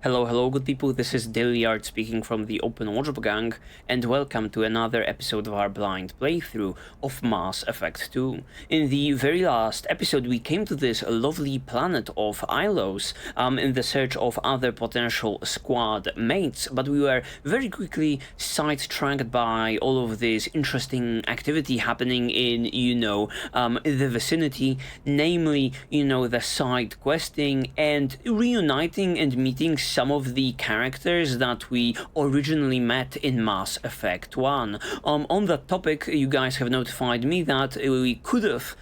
Hello, good people, this is DyliardGaming speaking from the Open Watch Gang, and welcome to another episode of our blind playthrough of Mass Effect 2. In the very last episode, we came to this lovely planet of Ilos in the search of other potential squad mates, but we were very quickly sidetracked by all of this interesting activity happening in, the vicinity, namely, the side questing and reuniting and meeting some of the characters that we originally met in Mass Effect 1. On that topic, you guys have notified me that we could have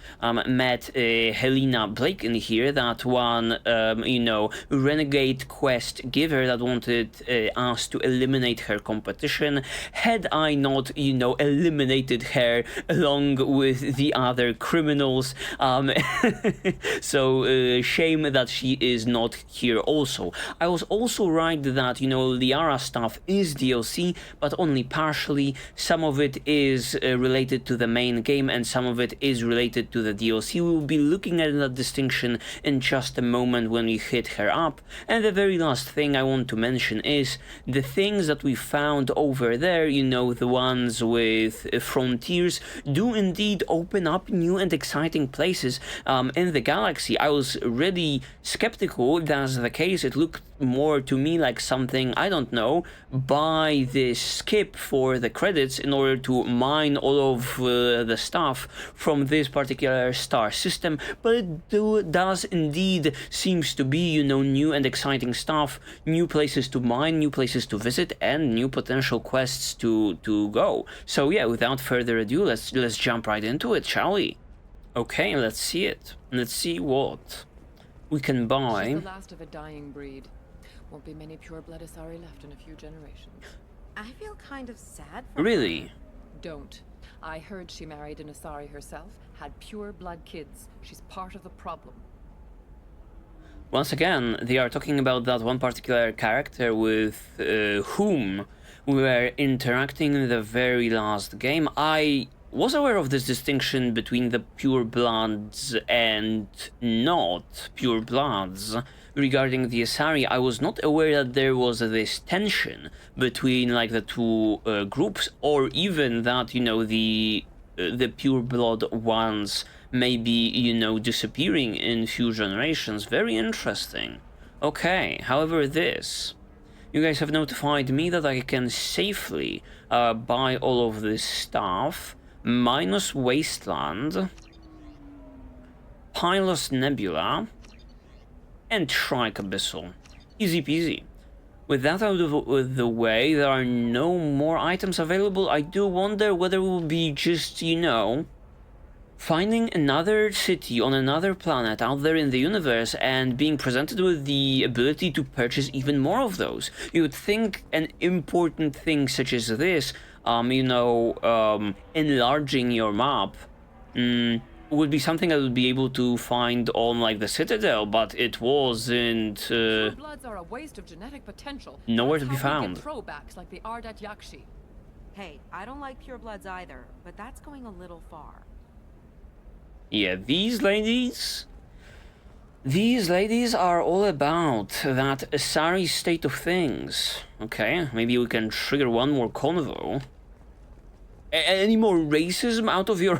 met Helena Blake in here, that one, renegade quest giver that wanted us to eliminate her competition. Had I not, eliminated her along with the other criminals, so shame that she is not here also. I was also right that, Liara stuff is DLC, but only partially. Some of it is related to the main game and some of it is related to the DLC. We will be looking at that distinction in just a moment when we hit her up. And the very last thing I want to mention is the things that we found over there, the ones with frontiers, do indeed open up new and exciting places in the galaxy. I was really skeptical that's the case. It looked more to me like something, I don't know, buy this skip for the credits in order to mine all of the stuff from this particular star system, but it does indeed seems to be, new and exciting stuff, new places to mine, new places to visit, and new potential quests to go. So yeah, without further ado, let's jump right into it, shall we? Okay, let's see it. Let's see what we can buy. She's the last of a dying breed. Won't be many pure-blood Asari left in a few generations. I feel kind of sad for Really? her. Don't. I heard she married an Asari herself, had pure-blood kids. She's part of the problem. Once again, they are talking about that one particular character with whom we were interacting in the very last game. I was aware of this distinction between the pure-bloods and not pure-bloods. Regarding the Asari, I was not aware that there was this tension between the two groups, or even that the pure blood ones may be disappearing in few generations. Very interesting. Okay, however, you guys have notified me that I can safely buy all of this stuff minus Wasteland, Pylos Nebula, and Shrike Abyssal. Easy peasy. With that out of the way, there are no more items available. I do wonder whether we'll be just, finding another city on another planet out there in the universe and being presented with the ability to purchase even more of those. You would think an important thing such as this, enlarging your map, would be something I would be able to find on the Citadel, but it wasn't Bloods are a waste of genetic potential. nowhere to be That's how we found. get throwbacks like the Ardat Yakshi. Hey, I don't like purebloods either, but that's going a little far. Yeah, these ladies are all about that Asari state of things. Okay, maybe we can trigger one more convo. Any more racism out of your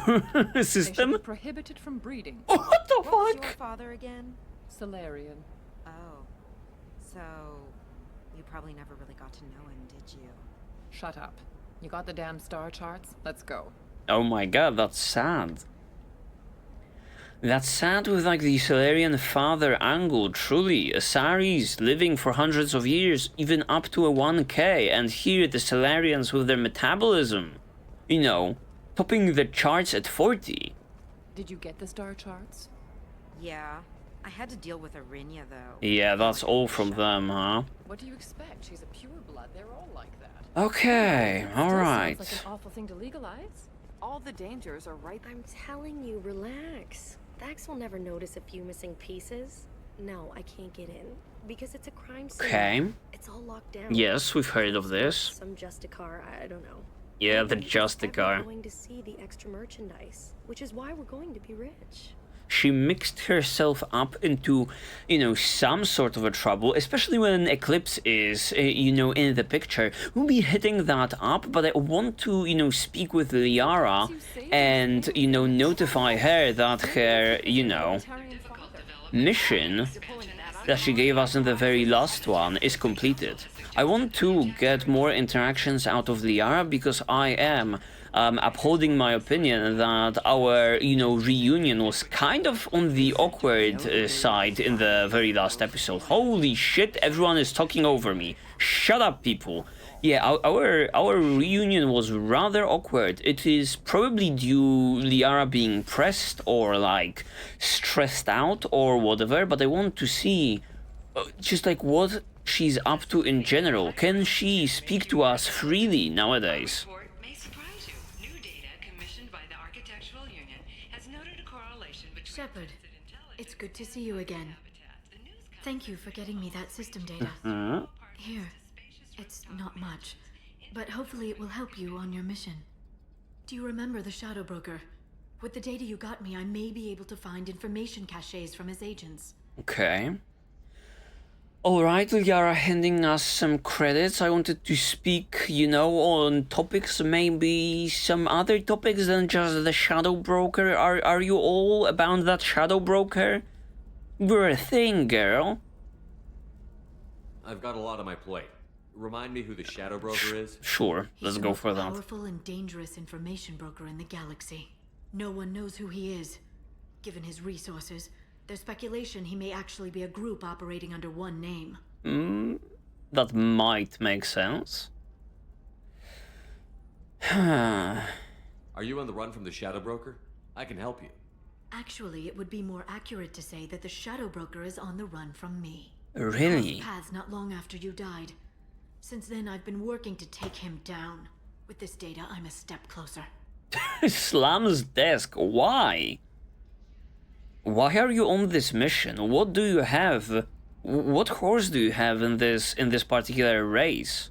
They system? should be prohibited from breeding. Oh, what the What was fuck? your father again? Salarian. Oh, so you probably never really got to know him, did you? Shut up. You got the damn star charts? Let's go. Oh my god, that's sad. That's sad with the Salarian father angle, truly. Asaris living for hundreds of years, even up to a 1K, and here the Salarians with their metabolism, topping the charts at 40. Did you get the star charts? Yeah, I had to deal with Arinya though. Yeah, that's all from them, huh? What do you expect? She's a pure-blood. They're all like that. Okay, Still alright. sounds like an awful thing to legalize. All the dangers are right. I'm telling you, relax. Thax will never notice a few missing pieces. No, I can't get in because it's a crime scene. Okay. It's all locked down. Yes, we've heard of this. Some Justicar, I don't know. Yeah, the Nobody's Justicar. ever going to see the extra merchandise, which is why we're going to be rich. she mixed herself up into, you know, some sort of a trouble, especially when Eclipse is, you know, in the picture. We'll be hitting that up, but I want to, you know, speak with Liara and, you know, notify her that her, you know, mission that she gave us in the very last one is completed. I want to get more interactions out of Liara because I am upholding my opinion that our, you know, reunion was kind of on the awkward side in the very last episode. Holy shit, everyone is talking over me. Shut up, people. Yeah, our reunion was rather awkward. It is probably due Liara being pressed or like stressed out or whatever, but I want to see just like what she's up to in general. Can she speak to us freely nowadays? May surprise you. New data commissioned by the Architectural Union has noted a correlation between Shepard, it's good to see you again. The news Thank you for getting me that system data. Hmm? Here, it's not much, but hopefully it will help you on your mission. Do you remember the Shadow Broker? With the data you got me, I may be able to find information caches from his agents. Okay. Alright, Liara handing us some credits. I wanted to speak, you know, on topics, maybe some other topics than just the Shadow Broker. Are you all about that Shadow Broker? You're a thing, girl. I've got a lot on my plate. Remind me who the Shadow Broker is? Sure, He's let's the go most for that. powerful and dangerous information broker in the galaxy. No one knows who he is. Given his resources, there's speculation he may actually be a group operating under one name. That might make sense. Are you on the run from the Shadow Broker? I can help you. Actually, it would be more accurate to say that the Shadow Broker is on the run from me. Really? Crossed paths not long after you died. Since then, I've been working to take him down. With this data, I'm a step closer. Slams desk. Why? Why are you on this mission? What do you have? What horse do you have in this particular race?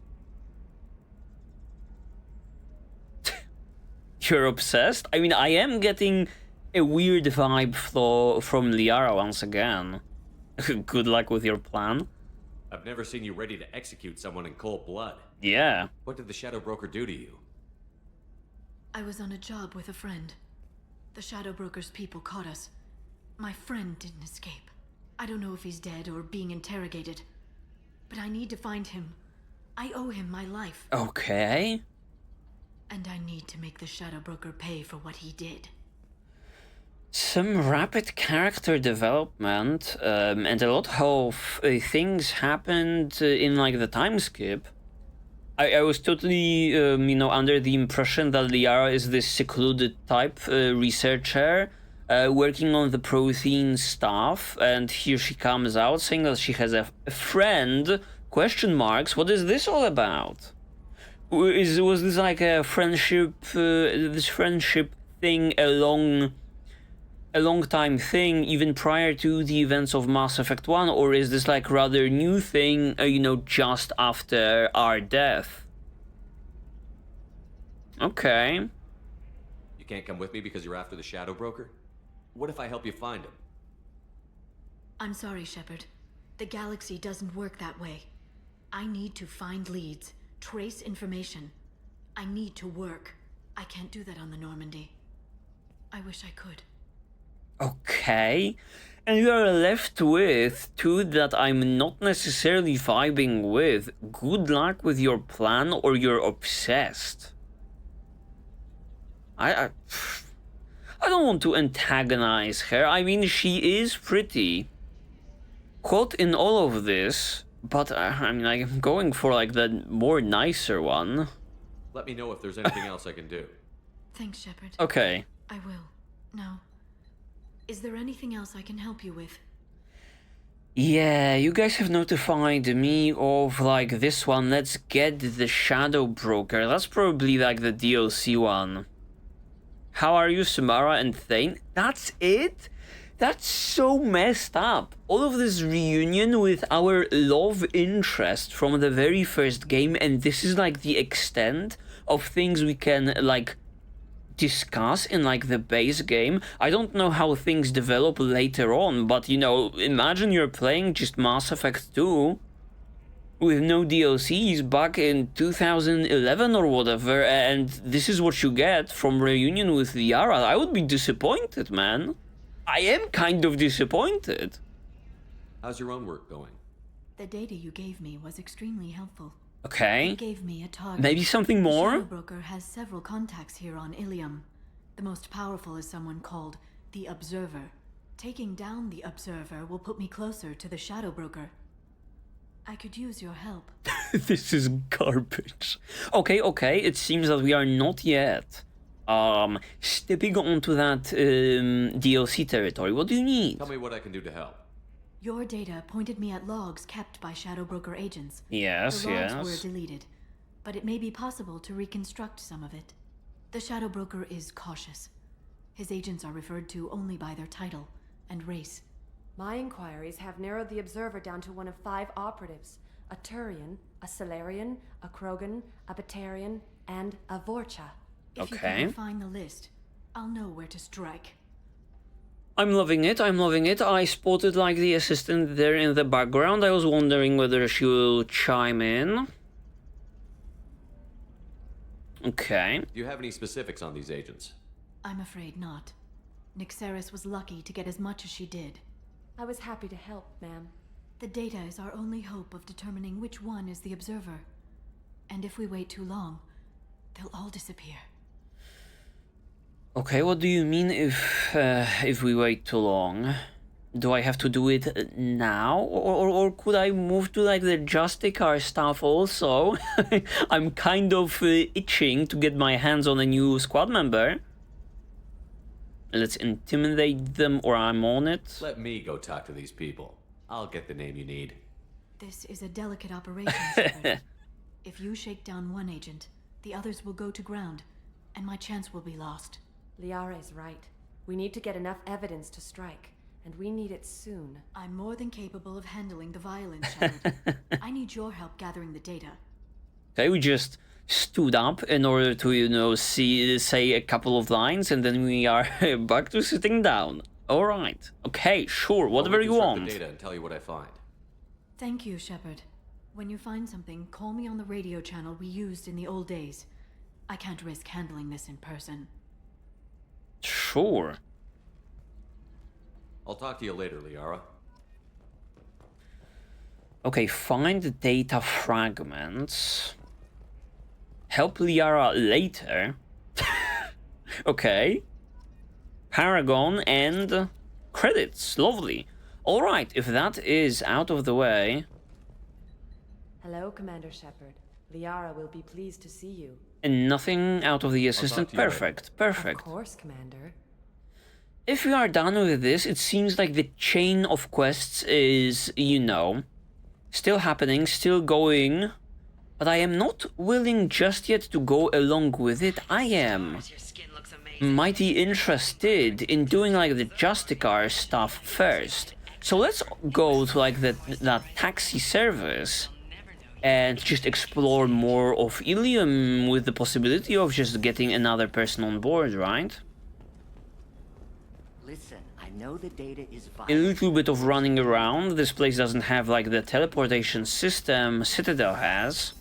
You're obsessed? I mean, I am getting a weird vibe from Liara once again. Good luck with your plan. I've never seen you ready to execute someone in cold blood. Yeah. What did the Shadow Broker do to you? I was on a job with a friend. The Shadow Broker's people caught us. My friend didn't escape. I don't know if he's dead or being interrogated. But I need to find him. I owe him my life. Okay. And I need to make the Shadow Broker pay for what he did. Some rapid character development, and a lot of things happened in like the time skip. I was totally, you know, under the impression that Liara is this secluded type researcher working on the protein stuff, and here she comes out saying that she has a friend, question marks. What is this all about? Was this like a friendship, this friendship thing a long time thing even prior to the events of Mass Effect 1, or is this like rather new thing, you know, just after our death? Okay. You can't come with me because you're after the Shadow Broker? What if I help you find him? I'm sorry, Shepard. The galaxy doesn't work that way. I need to find leads, trace information. I need to work. I can't do that on the Normandy. I wish I could. Okay. And you are left with two that I'm not necessarily vibing with. Good luck with your plan, or you're obsessed. I don't want to antagonize her. I mean, she is pretty. Caught in all of this, but I mean, I'm going for like the more nicer one. Let me know if there's anything else I can do. Thanks, Shepard. Okay. I will. Now, is there anything else I can help you with? Yeah, you guys have notified me of like this one. Let's get the Shadow Broker. That's probably like the DLC one. How are you, Samara and Thane? That's it? That's so messed up. All of this reunion with our love interest from the very first game, and this is like the extent of things we can like discuss in like the base game. I don't know how things develop later on, but you know, imagine you're playing just Mass Effect 2 with no DLCs back in 2011 or whatever, and this is what you get from reunion with Liara. I would be disappointed, man. I am kind of disappointed. How's your own work going? The data you gave me was extremely helpful. Okay. It gave me a target. Maybe something more? The Shadow Broker has several contacts here on Ilium. The most powerful is someone called the Observer. Taking down the Observer will put me closer to the Shadow Broker. I could use your help. This is garbage. Okay, it seems that we are not yet stepping onto that DLC territory. What do you need? Tell me what I can do to help. Your data pointed me at logs kept by Shadow Broker agents. Yes, the logs yes. were deleted, but it may be possible to reconstruct some of it. The Shadow Broker is cautious. His agents are referred to only by their title and race. My inquiries have narrowed the Observer down to one of 5 operatives. A Turian, a Solarian, a Krogan, a Batarian, and a Vorcha. If you can find the list, I'll know where to strike. I'm loving it. I spotted like the assistant there in the background. I was wondering whether she will chime in. Okay. Do you have any specifics on these agents? I'm afraid not. Nyxeris was lucky to get as much as she did. I was happy to help, ma'am. The data is our only hope of determining which one is the Observer. And if we wait too long, they'll all disappear. Okay, what do you mean if we wait too long? Do I have to do it now? Or could I move to like the Justicar stuff also? I'm kind of itching to get my hands on a new squad member. Let's intimidate them, or I'm on it. Let me go talk to these people. I'll get the name you need. This is a delicate operation, Shepard. If you shake down one agent, the others will go to ground, and my chance will be lost. Liara is right. We need to get enough evidence to strike, and we need it soon. I'm more than capable of handling the violence, Shepard. I need your help gathering the data. Okay, we just stood up in order to, you know, say a couple of lines, and then we are back to sitting down. All right. Okay, sure. Whatever you want. The data and tell you what I find. Thank you, Shepard. When you find something, call me on the radio channel we used in the old days. I can't risk handling this in person. Sure. I'll talk to you later, Liara. Okay, find data fragments. Help Liara later. Okay. Paragon and credits. Lovely. Alright, if that is out of the way. Hello, Commander Shepard. Liara will be pleased to see you. And nothing out of the assistant. Perfect. Perfect. Of course, Commander. If we are done with this, it seems like the chain of quests is, you know, still happening, still going. But I am not willing just yet to go along with it. I am mighty interested in doing like the Justicar stuff first. So let's go to like that taxi service and just explore more of Ilium with the possibility of just getting another person on board, right? Listen, I know the data is A vital. little bit of running around. This place doesn't have like the teleportation system Citadel has.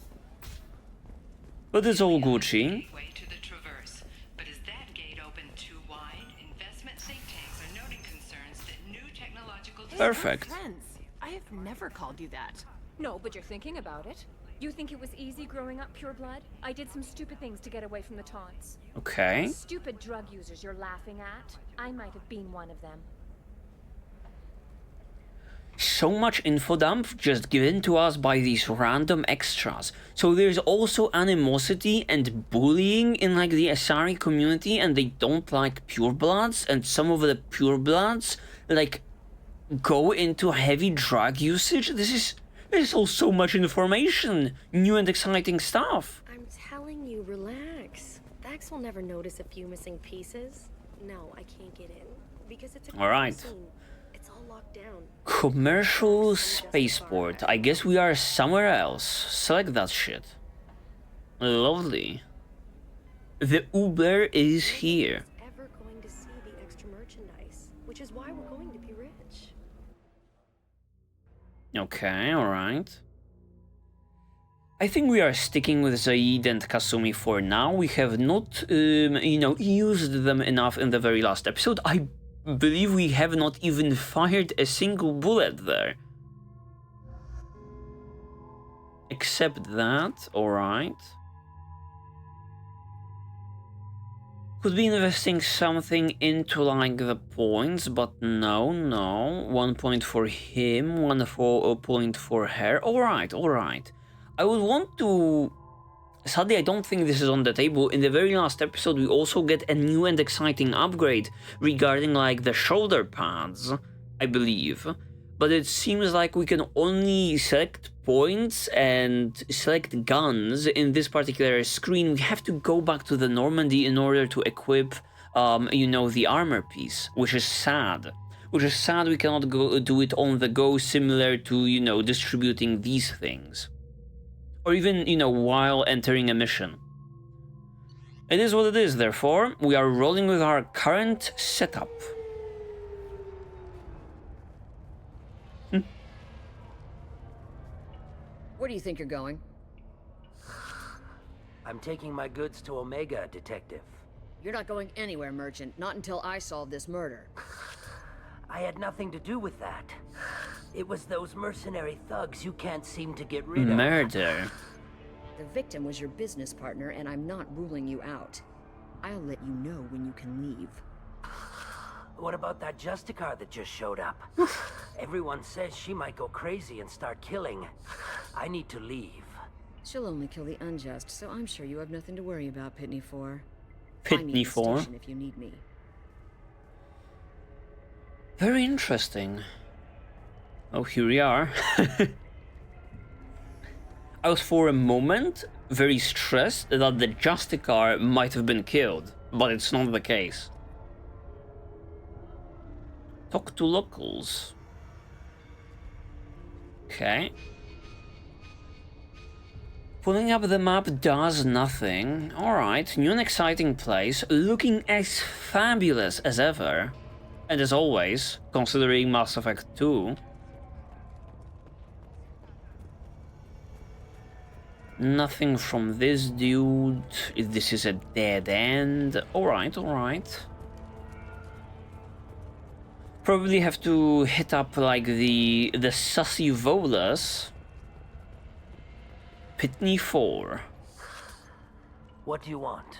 But it's all Gucci. Way to the traverse. But is that gate open too wide? Investment think tanks are noting concerns that new technological Perfect. Friends, I have never called you that. No, but you're thinking about it. You think it was easy growing up pure blood? I did some stupid things to get away from the taunts. Okay. Stupid drug users you're laughing at. I might have been one of them. So much info dump just given to us by these random extras. So there's also animosity and bullying in like the Asari community, and they don't like purebloods, and some of the purebloods like go into heavy drug usage. This is all so much information, new and exciting stuff. I'm telling you, relax. Vax will never notice a few missing pieces. No, I can't get in because it's a All right. scene. It's all locked down. Commercial spaceport. I guess we are somewhere else. Select that shit. Lovely. The Uber is here. Ever going to see the extra merchandise, which is why we're going to be rich. Okay, alright. I think we are sticking with Zaid and Kasumi for now. We have not, used them enough in the very last episode. I believe we have not even fired a single bullet there. Except that, alright. Could be investing something into like the points, but no. 1 point for him, 1 point for her. Alright. I would want to... Sadly, I don't think this is on the table. In the very last episode, we also get a new and exciting upgrade regarding like the shoulder pads, I believe. But it seems like we can only select points and select guns in this particular screen. We have to go back to the Normandy in order to equip, the armor piece, which is sad. We cannot do it on the go, similar to, distributing these things. Or even, while entering a mission. It is what it is, therefore, we are rolling with our current setup. Where do you think you're going? I'm taking my goods to Omega, Detective. You're not going anywhere, Merchant. Not until I solve this murder. I had nothing to do with that. It was those mercenary thugs you can't seem to get rid of. Murder. The victim was your business partner, and I'm not ruling you out. I'll let you know when you can leave. What about that Justicar that just showed up? Everyone says she might go crazy and start killing. I need to leave. She'll only kill the unjust, so I'm sure you have nothing to worry about, Pitney 4. Pitney 4? If you need me. Very interesting. Oh, here we are. I was for a moment very stressed that the Justicar might have been killed, but it's not the case. Talk to locals. Okay. Pulling up the map does nothing. Alright, new and exciting place, looking as fabulous as ever. And as always, considering Mass Effect 2. Nothing from this dude. This is a dead end. Alright. Probably have to hit up like the sussy Volas. Pitney 4. What do you want?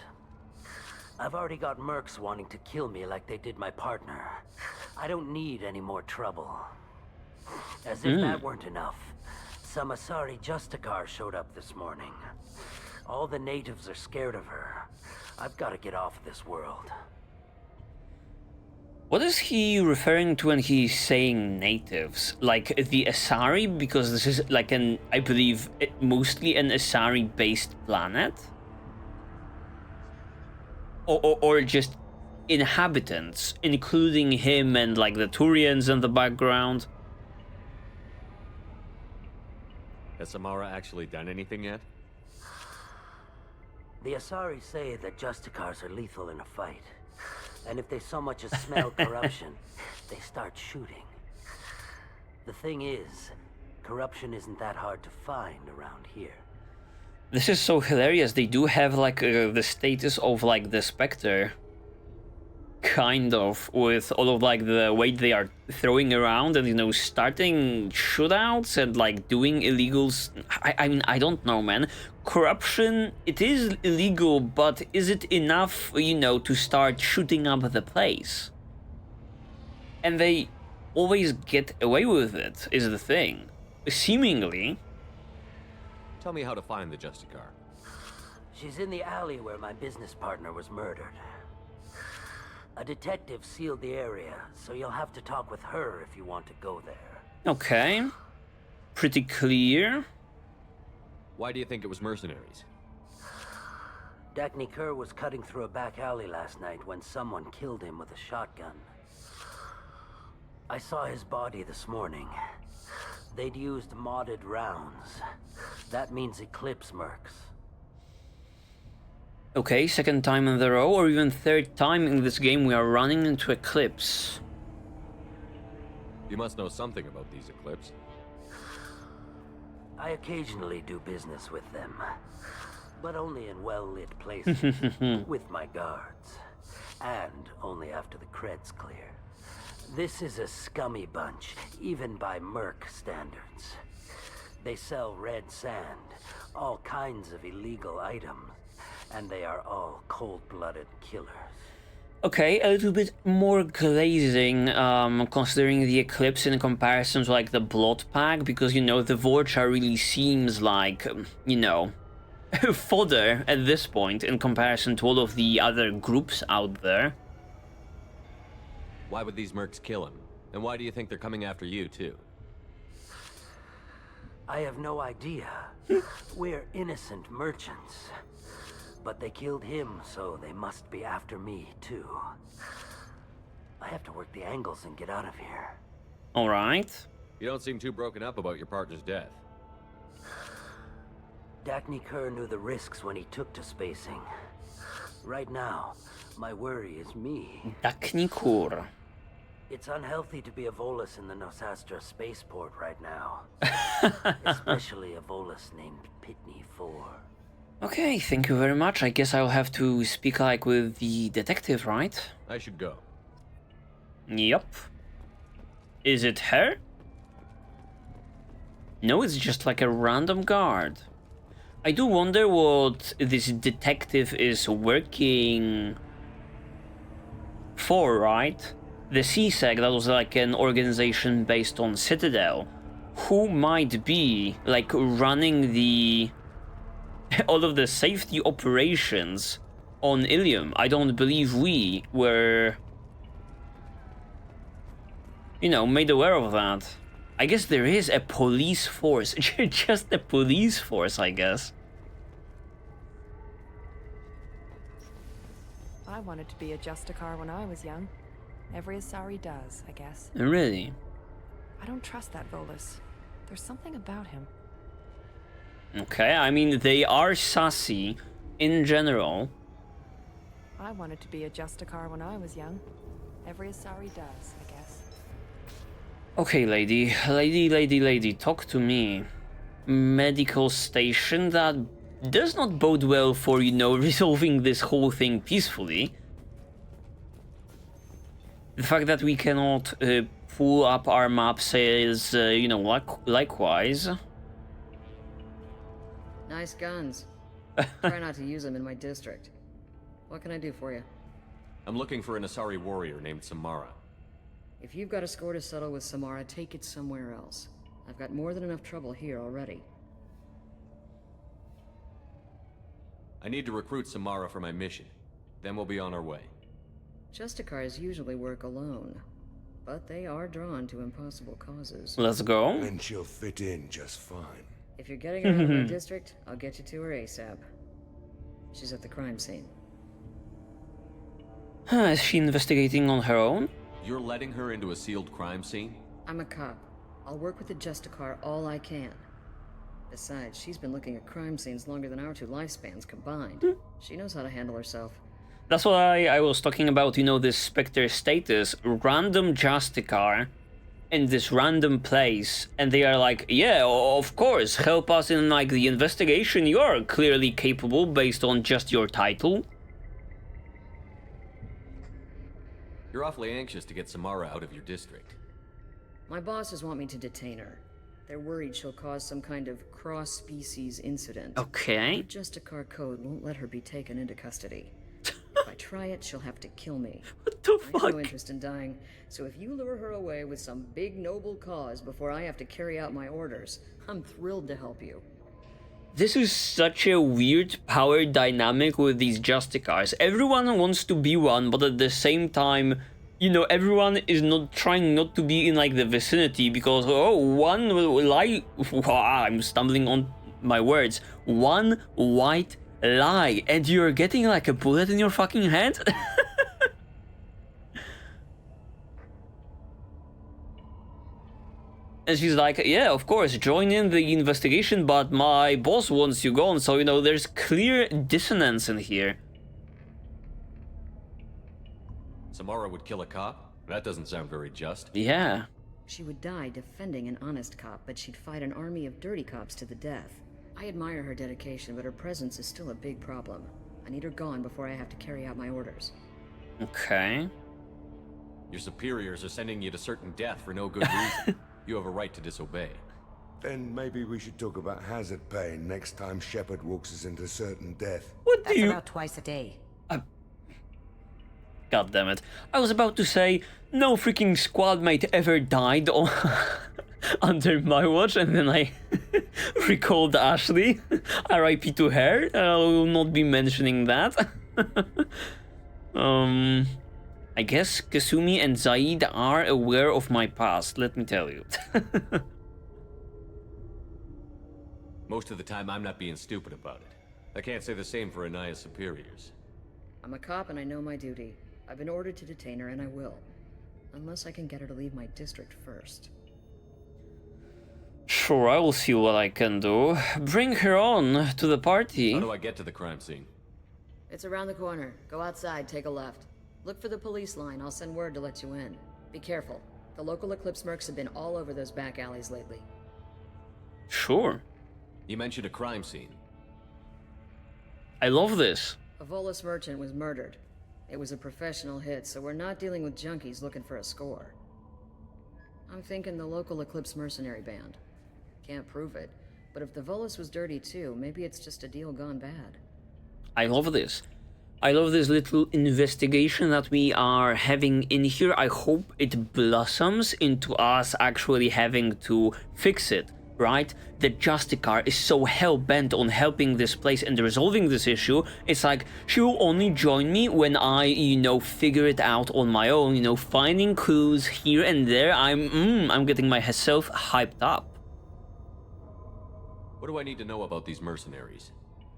I've already got mercs wanting to kill me like they did my partner. I don't need any more trouble. As if that weren't enough, some Asari Justicar showed up this morning. All the natives are scared of her. I've got to get off this world. What is he referring to when he's saying natives? Like the Asari? Because this is like I believe, mostly an Asari-based planet? Or just inhabitants, including him and like the Turians in the background? Has Samara actually done anything yet? The Asari say that Justicars are lethal in a fight. And if they so much as smell corruption, they start shooting. The thing is, corruption isn't that hard to find around here. This is so hilarious. They do have like the status of like the Spectre. Kind of, with all of like the weight they are throwing around and starting shootouts and like doing illegals. I mean, I don't know, man. Corruption, it is illegal, but is it enough, to start shooting up the place? And they always get away with it, is the thing. Seemingly. Tell me how to find the Justicar. She's in the alley where my business partner was murdered. A detective sealed the area, so you'll have to talk with her if you want to go there. Okay. Pretty clear. Why do you think it was mercenaries? Dagny Kerr was cutting through a back alley last night when someone killed him with a shotgun. I saw his body this morning. They'd used modded rounds. That means Eclipse mercs. Okay, second time in the row, or even third time in this game we are running into Eclipse. You must know something about these Eclipse. I occasionally do business with them, but only in well-lit places, with my guards, and only after the cred's clear. This is a scummy bunch, even by Merc standards. They sell red sand, all kinds of illegal items, and they are all cold-blooded killers. Okay, a little bit more glazing, considering the Eclipse in comparison to, like, the Blood Pack, because, you know, the Vorcha really seems like, you know, fodder at this point in comparison to all of the other groups out there. Why would these mercs kill him? And why do you think they're coming after you, too? I have no idea. We're innocent merchants. But they killed him, so they must be after me, too. I have to work the angles and get out of here. Alright. You don't seem too broken up about your partner's death. Dacne Kerr knew the risks when he took to spacing. Right now, my worry is me. Dacne Kerr. It's unhealthy to be a Volus in the Nosastra spaceport right now. Especially a Volus named Pitney 4. Okay, thank you very much. I guess I'll have to speak, like, with the detective, right? I should go. Yep. Is it her? No, it's just like a random guard. I do wonder what this detective is working for, right? The CSEC, that was like an organization based on Citadel. Who might be, like, running the all of the safety operations on Ilium? I don't believe we were, you know, made aware of that. I guess there is a police force. Just a police force, I guess. I wanted to be a Justicar when I was young. Every Asari does, I guess. Really? I don't trust that Volus. There's something about him. Okay, I mean, they are sassy in general. I wanted to be a Justicar when I was young. Every Asari does, I guess. Okay, lady, talk to me. Medical station, that does not bode well for, you know, resolving this whole thing peacefully. The fact that we cannot pull up our map says, you know, likewise. Nice guns. Try not to use them in my district. What can I do for you? I'm looking for an Asari warrior named Samara. If you've got a score to settle with Samara, take it somewhere else. I've got more than enough trouble here already. I need to recruit Samara for my mission. Then we'll be on our way. Justicars usually work alone, but they are drawn to impossible causes. Let's go. And she'll fit in just fine. If you're getting her out of my district, I'll get you to her ASAP. She's at the crime scene. Is she investigating on her own? You're letting her into a sealed crime scene? I'm a cop. I'll work with the Justicar all I can. Besides, she's been looking at crime scenes longer than our two lifespans combined. She knows how to handle herself. That's what I was talking about, you know, this Spectre status. Random Justicar in this random place, and they are like, yeah, of course, help us in, like, the investigation. You are clearly capable based on just your title. You're awfully anxious to get Samara out of your district. My bosses want me to detain her. They're worried she'll cause some kind of cross-species incident. Okay. The Justicar code won't let her be taken into custody. If I try it, she'll have to kill me. What the I fuck? have no interest in dying, so if you lure her away with some big noble cause before I have to carry out my orders, I'm thrilled to help you. This is such a weird power dynamic with these Justicars. Everyone wants to be one, but at the same time, you know, everyone is not trying not to be in, like, the vicinity because, oh, one will lie. I'm stumbling on my words. One white lie, and you're getting, like, a bullet in your fucking head? And she's like, yeah, of course, join in the investigation, but my boss wants you gone. So, you know, there's clear dissonance in here. Samara would kill a cop? That doesn't sound very just. Yeah. She would die defending an honest cop, but she'd fight an army of dirty cops to the death. I admire her dedication, but her presence is still a big problem. I need her gone before I have to carry out my orders. Okay. Your superiors are sending you to certain death for no good reason. You have a right to disobey. Then maybe we should talk about hazard pay next time Shepard walks us into certain death. What do That's you... about twice a day. God damn it. I was about to say, no freaking squad mate ever died on under my watch, and then I recalled Ashley. RIP to her. I will not be mentioning that. I guess Kasumi and Zaid are aware of my past, let me tell you. Most of the time, I'm not being stupid about it. I can't say the same for Anaya's superiors. I'm a cop and I know my duty. I've been ordered to detain her and I will. Unless I can get her to leave my district first. Sure, I will see what I can do. Bring her on to the party. How do I get to the crime scene? It's around the corner. Go outside, take a left. Look for the police line. I'll send word to let you in. Be careful. The local Eclipse mercs have been all over those back alleys lately. Sure. You mentioned a crime scene. I love this. A Volus merchant was murdered. It was a professional hit, so we're not dealing with junkies looking for a score. I'm thinking the local Eclipse mercenary band. Can't prove it, but if the Volus was dirty too, maybe it's just a deal gone bad. I love this. I love this little investigation that we are having in here. I hope it blossoms into us actually having to fix it, right? The Justicar is so hell-bent on helping this place and resolving this issue. It's like, she will only join me when I, you know, figure it out on my own, you know, finding clues here and there. I'm getting myself hyped up. What do I need to know about these mercenaries?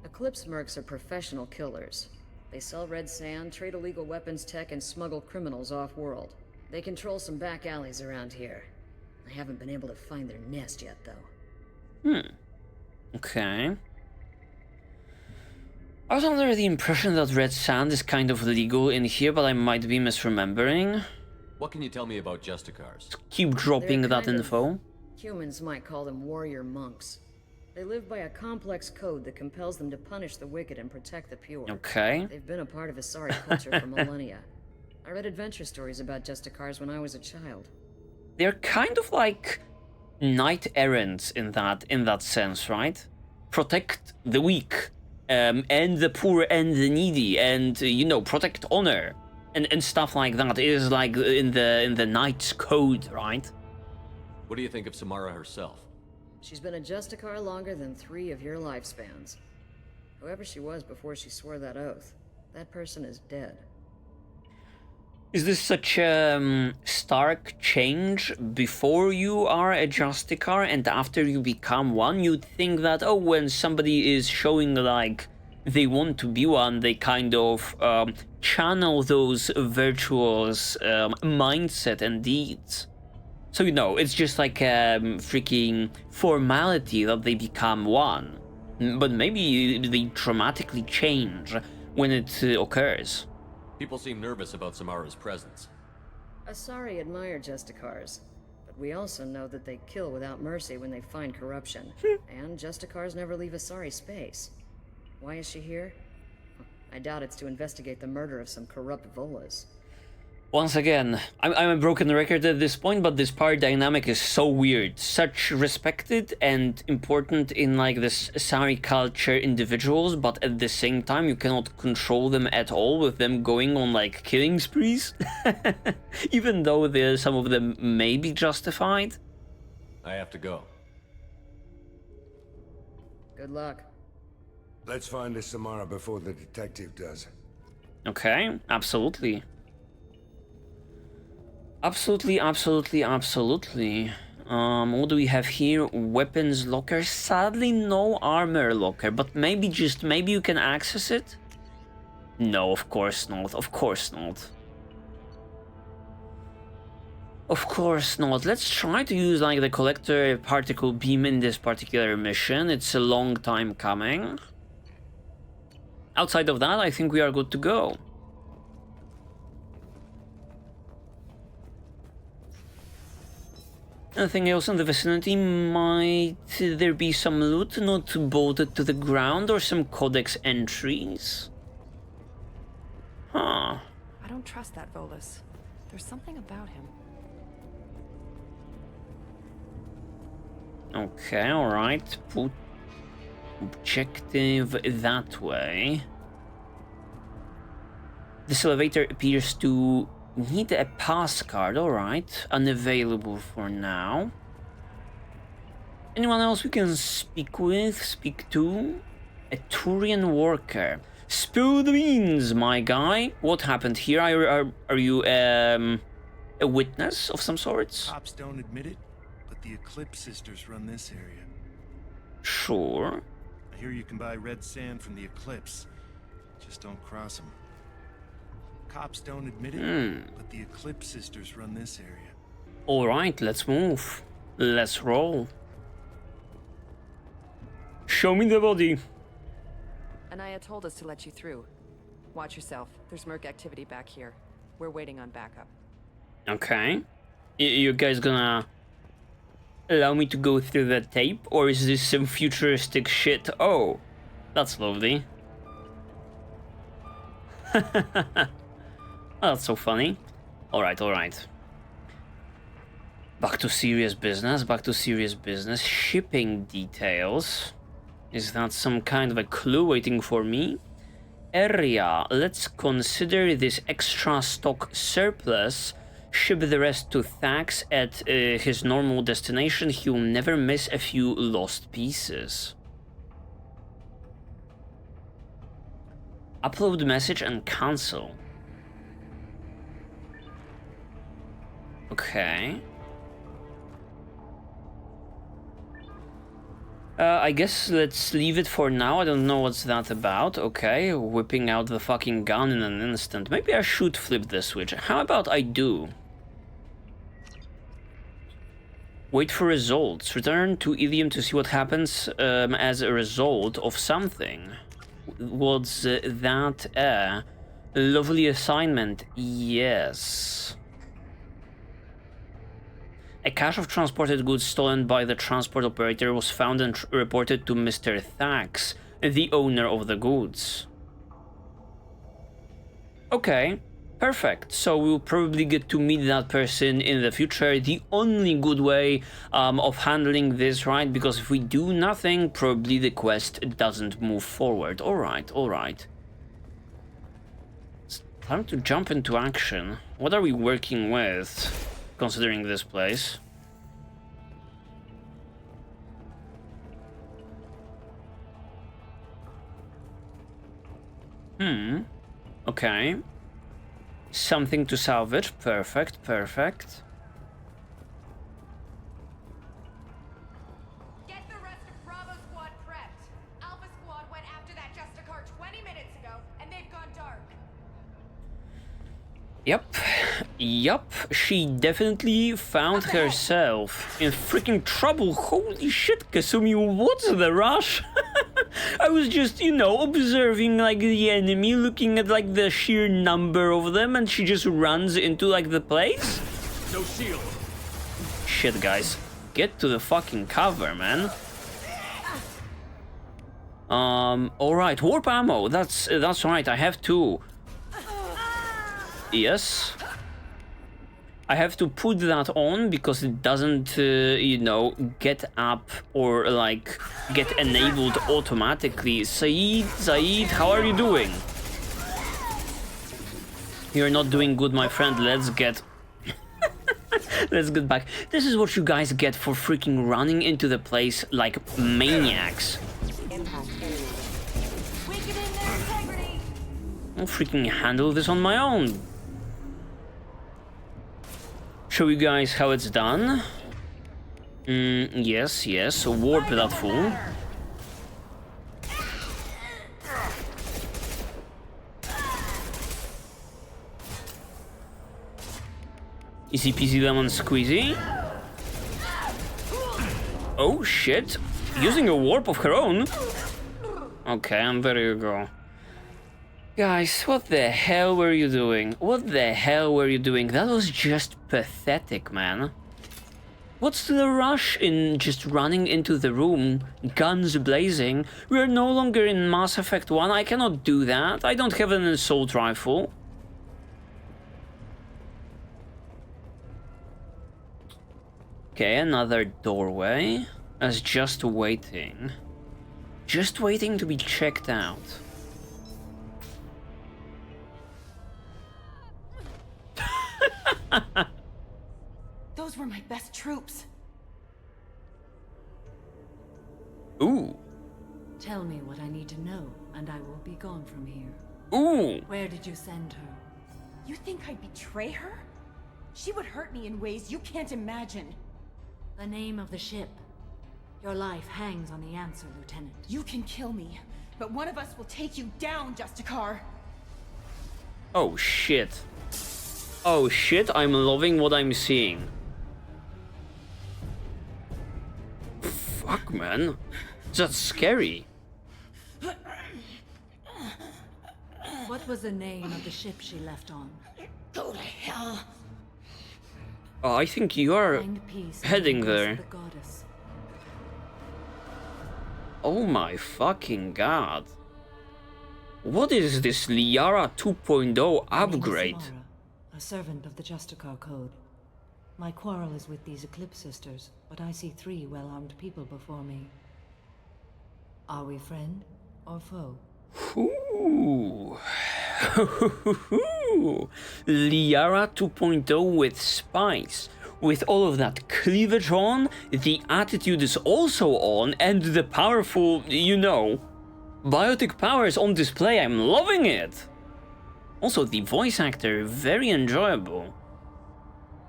Eclipse mercs are professional killers. They sell red sand, trade illegal weapons tech, and smuggle criminals off-world. They control some back alleys around here. I haven't been able to find their nest yet, though. Okay. I was under the impression that red sand is kind of legal in here, but I might be misremembering. What can you tell me about Justicars? Keep dropping that info. Humans might call them warrior monks. They live by a complex code that compels them to punish the wicked and protect the pure. Okay. They've been a part of Asari culture for millennia. I read adventure stories about Justicars when I was a child. They're kind of like knight errants in that sense, right? Protect the weak, and the poor and the needy, and you know, protect honor and stuff like that. It is like in the knight's code, right? What do you think of Samara herself? She's been a Justicar longer than 3 of your lifespans. Whoever she was before she swore that oath, that person is dead. Is this such a stark change? Before you are a Justicar and after you become one, you'd think that, oh, when somebody is showing like they want to be one, they kind of channel those virtuous mindset and deeds. So, you know, it's just like a freaking formality that they become one. But maybe they dramatically change when it occurs. People seem nervous about Samara's presence. Asari admire Justicars, but we also know that they kill without mercy when they find corruption. And Justicars never leave Asari space. Why is she here? I doubt it's to investigate the murder of some corrupt Volas. Once again, I'm a broken record at this point, but this power dynamic is so weird. Such respected and important in like this Asari culture individuals, but at the same time you cannot control them at all with them going on like killing sprees. Even though some of them may be justified. I have to go. Good luck. Let's find this Samara before the detective does. Okay, absolutely. Absolutely. What do we have here? Weapons locker. Sadly, no armor locker, but maybe you can access it? No, of course not. Of course not. Let's try to use like the collector particle beam in this particular mission. It's a long time coming. Outside of that, I think we are good to go. Anything else in the vicinity? Might there be some loot not bolted to the ground or some codex entries? Huh. I don't trust that Volus. There's something about him. Okay, alright. Put objective that way. This elevator appears to need a pass card, alright. Unavailable for now. Anyone else we can speak to? A Turian worker. Spill the beans, my guy. What happened here? Are you a witness of some sorts? Cops don't admit it, but the Eclipse sisters run this area. Sure. I hear you can buy red sand from the Eclipse. Just don't cross them. Cops don't admit it, but the Eclipse sisters run this area. Alright, let's move. Let's roll. Show me the body. Anaya told us to let you through. Watch yourself. There's Merc activity back here. We're waiting on backup. Okay. You guys gonna allow me to go through the tape? Or is this some futuristic shit? Oh, that's lovely. That's so funny. Alright, alright. Back to serious business, back to serious business. Shipping details. Is that some kind of a clue waiting for me? Area. Let's consider this extra stock surplus. Ship the rest to Thax at his normal destination. He'll never miss a few lost pieces. Upload message and cancel. Okay. I guess let's leave it for now. I don't know what's that about. Okay, whipping out the fucking gun in an instant. Maybe I should flip the switch. How about I do? Wait for results. Return to Ilium to see what happens as a result of something. Was that a lovely assignment? Yes. A cache of transported goods stolen by the transport operator was found and reported to Mr. Thax, the owner of the goods. Okay, perfect. So we'll probably get to meet that person in the future. The only good way of handling this, right? Because if we do nothing, probably the quest doesn't move forward. Alright, alright. It's time to jump into action. What are we working with? Considering this place. Okay. Something to salvage. Perfect, perfect. Get the rest of Bravo Squad prepped. Alpha Squad went after that Justicar 20 minutes ago, and they've gone dark. Yup, she definitely found herself in freaking trouble. Holy shit, Kasumi, what's the rush? I was just, you know, observing like the enemy, looking at like the sheer number of them, and she just runs into like the place? No shield. Shit, guys. Get to the fucking cover, man. Alright, warp ammo. That's right, I have two. Yes. I have to put that on because it doesn't, you know, get up or like get enabled automatically. Saeed, how are you doing? You're not doing good, my friend. Let's get... Let's get back. This is what you guys get for freaking running into the place like maniacs. I'll freaking handle this on my own. Show you guys how it's done. Yes, so warp that fool. Easy peasy lemon squeezy. Oh shit. Using a warp of her own. Okay, and there you go. Guys, what the hell were you doing? What the hell were you doing? That was just pathetic, man. What's the rush in just running into the room, guns blazing? We're no longer in Mass Effect 1, I cannot do that. I don't have an assault rifle. Okay, another doorway. As just waiting. Just waiting to be checked out. Those were my best troops. Ooh. Tell me what I need to know, and I will be gone from here. Ooh. Where did you send her? You think I'd betray her? She would hurt me in ways you can't imagine. The name of the ship. Your life hangs on the answer, Lieutenant. You can kill me, but one of us will take you down, Justicar. Oh shit. Oh shit, I'm loving what I'm seeing. Fuck, man. That's scary. What was the name of the ship she left on? Go to hell. Oh, I think you are Find peace heading in the there. of the goddess. Oh my fucking god. What is this Liara 2.0 upgrade? My name is Samara, a servant of the Justicar Code. My quarrel is with these Eclipse Sisters, but I see 3 well-armed people before me. Are we friend or foe? Ooh. Liara 2.0 with spice. With all of that cleavage on, the attitude is also on, and the powerful, you know, biotic powers on display. I'm loving it. Also, the voice actor, very enjoyable.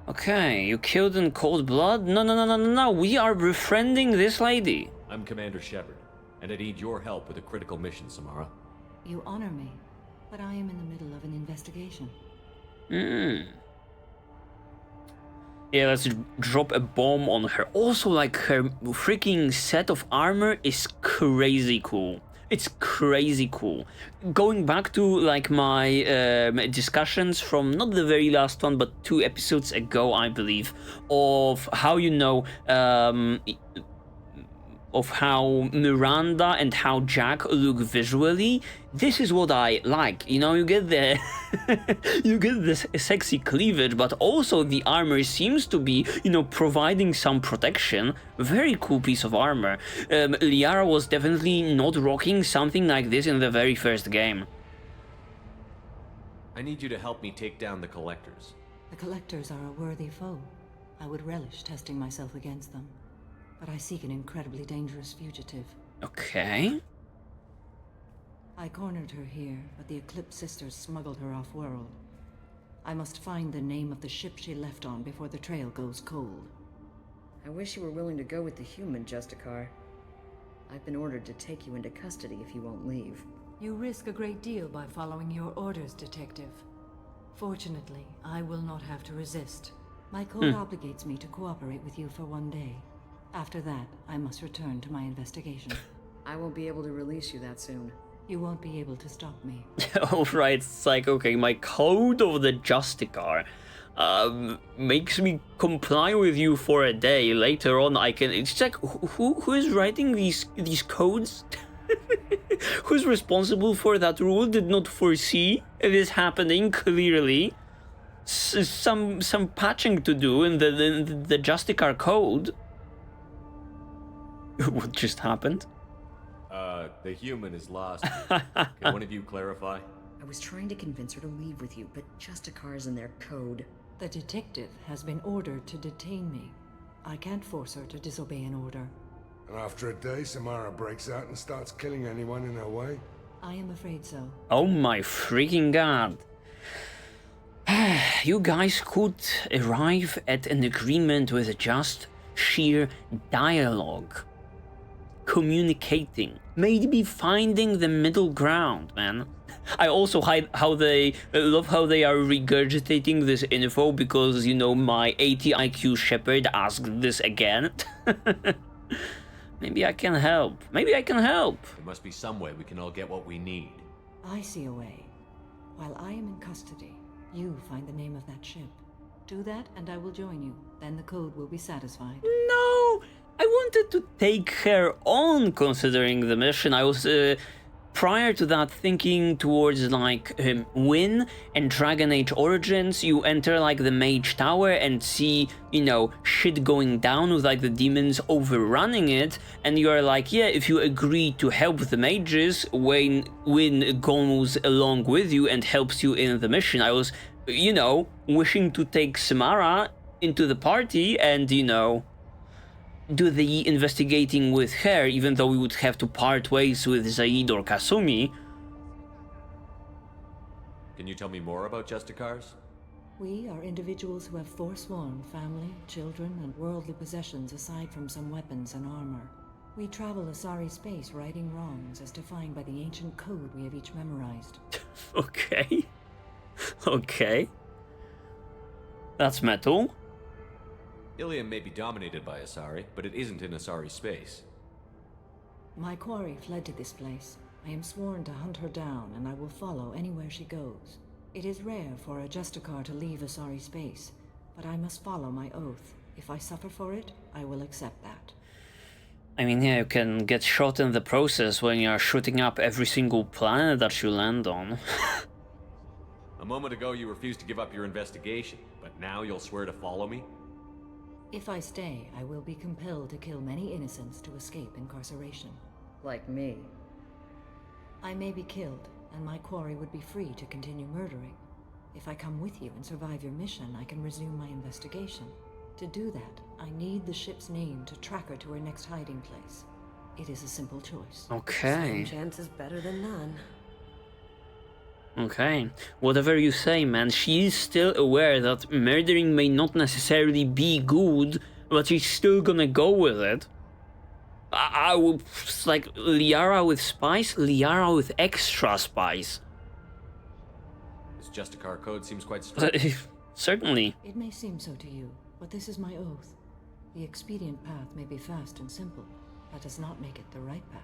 Okay, you killed in cold blood? No. We are befriending this lady. I'm Commander Shepard, and I need your help with a critical mission, Samara. You honor me, but I am in the middle of an investigation. Yeah, let's drop a bomb on her. Also, like, her freaking set of armor is crazy cool. It's crazy cool. Going back to, like, my discussions from not the very last one, but 2 episodes ago, I believe, of how, you know, of how Miranda and how Jack look visually. This is what I like. You know, you get the you get this sexy cleavage, but also the armor seems to be, you know, providing some protection. Very cool piece of armor. Liara was definitely not rocking something like this in the very first game. I need you to help me take down the Collectors. The Collectors are a worthy foe. I would relish testing myself against them. But I seek an incredibly dangerous fugitive. Okay. I cornered her here, but the Eclipse Sisters smuggled her off-world. I must find the name of the ship she left on before the trail goes cold. I wish you were willing to go with the human, Justicar. I've been ordered to take you into custody if you won't leave. You risk a great deal by following your orders, Detective. Fortunately, I will not have to resist. My code obligates me to cooperate with you for 1 day. After that, I must return to my investigation. I won't be able to release you that soon. You won't be able to stop me. Alright, it's like, okay, my code of the Justicar makes me comply with you for a day. Later on, I can... It's like, who is writing these codes? Who's responsible for that rule? Did not foresee this happening, clearly. Some patching to do in the Justicar code. What just happened? The human is lost. Can one of you clarify? I was trying to convince her to leave with you, but Justicar's in their code. The detective has been ordered to detain me. I can't force her to disobey an order. And after a day, Samara breaks out and starts killing anyone in her way? I am afraid so. Oh my freaking god. You guys could arrive at an agreement with just sheer dialogue. Communicating. Maybe finding the middle ground, man. I also love how they are regurgitating this info because, you know, my 80 IQ Shepard asked this again. Maybe I can help. Maybe I can help. There must be some way we can all get what we need. I see a way. While I am in custody, you find the name of that ship. Do that and I will join you. Then the code will be satisfied. No! I wanted to take her on considering the mission. I was prior to that thinking towards like Win and Dragon Age Origins. You enter like the Mage Tower and see, you know, shit going down with like the demons overrunning it, and you're like, yeah, if you agree to help the mages, Win goes along with you and helps you in the mission. I was, you know, wishing to take Samara into the party and, you know, do the investigating with her, even though we would have to part ways with Zaid or Kasumi. Can you tell me more about Justicars? We are individuals who have forsworn family, children, and worldly possessions aside from some weapons and armor. We travel Asari space righting wrongs as defined by the ancient code we have each memorized. Okay. Okay. That's metal. Ilium may be dominated by Asari, but it isn't in Asari space. My quarry fled to this place. I am sworn to hunt her down, and I will follow anywhere she goes. It is rare for a Justicar to leave Asari space, but I must follow my oath. If I suffer for it, I will accept that. I mean, yeah, you can get shot in the process when you're shooting up every single planet that you land on. A moment ago you refused to give up your investigation, but now you'll swear to follow me? If I stay, I will be compelled to kill many innocents to escape incarceration. Like me. I may be killed, and my quarry would be free to continue murdering. If I come with you and survive your mission, I can resume my investigation. To do that, I need the ship's name to track her to her next hiding place. It is a simple choice. Okay. Some chance is better than none. Okay, whatever you say, man, she is still aware that murdering may not necessarily be good, but she's still gonna go with it. I would, like, Liara with spice, Liara with extra spice. This Justicar code seems quite strict. Certainly. It may seem so to you, but this is my oath. The expedient path may be fast and simple. That does not make it the right path.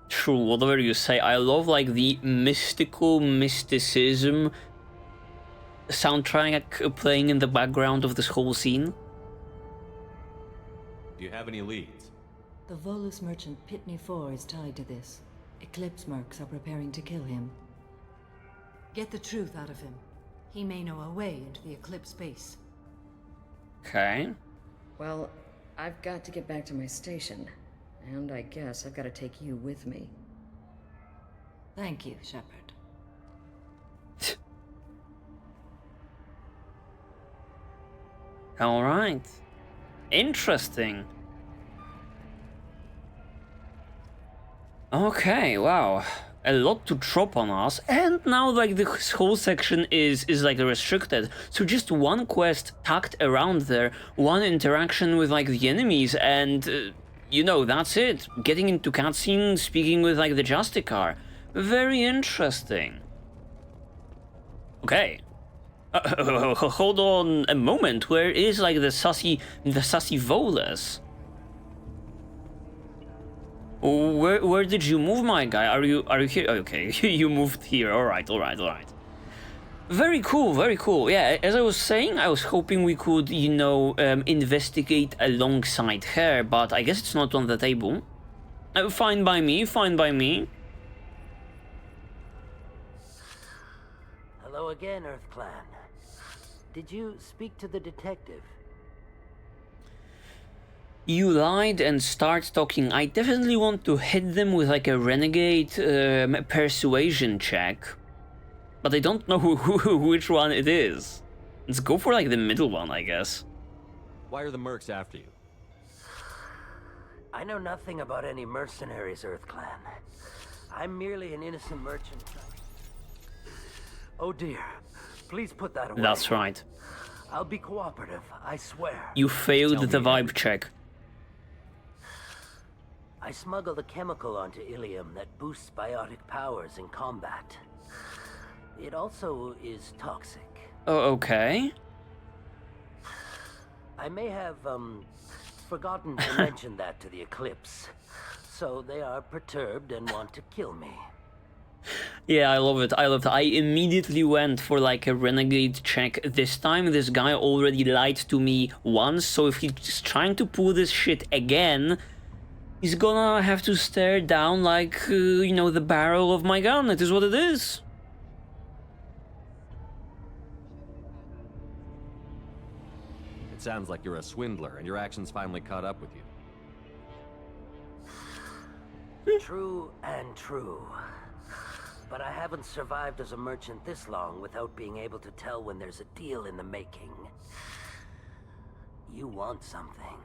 True, whatever you say. I love like the mysticism soundtrack playing in the background of this whole scene. Do you have any leads? The Volus merchant Pitney 4 is tied to this. Eclipse mercs are preparing to kill him. Get the truth out of him. He may know a way into the Eclipse base. Okay. Well, I've got to get back to my station. And I guess I've got to take you with me. Thank you, Shepard. All right. Interesting. Okay, wow. A lot to drop on us, and now like this whole section is like restricted. So just one quest tucked around there, one interaction with like the enemies, and you know, that's it. Getting into cutscene, speaking with like the Justicar. Very interesting. Okay. Hold on a moment. Where is like the sassy Volus? Where did you move, my guy? Are you here? Okay, you moved here. All right. Very cool. Yeah, as I was saying, I was hoping we could, you know, investigate alongside her, but I guess it's not on the table. Fine by me. Hello again, Earth Clan. Did you speak to the detective? You lied and start talking. I definitely want to hit them with like a renegade persuasion check. But I don't know which one it is. Let's go for like the middle one, I guess. Why are the mercs after you? I know nothing about any mercenaries, Earth Clan. I'm merely an innocent merchant. Oh dear. Please put that away. That's right. I'll be cooperative, I swear. You failed the vibe check. I smuggled a chemical onto Ilium that boosts biotic powers in combat. It also is toxic. Oh, okay. I may have, forgotten to mention that to the Eclipse. So they are perturbed and want to kill me. Yeah, I love it. I love it. I immediately went for like a renegade check. This time, this guy already lied to me once, so if he's trying to pull this shit again, he's gonna have to stare down like, you know, the barrel of my gun. It is what it is. It sounds like you're a swindler, and your actions finally caught up with you. True and true. But I haven't survived as a merchant this long without being able to tell when there's a deal in the making. You want something.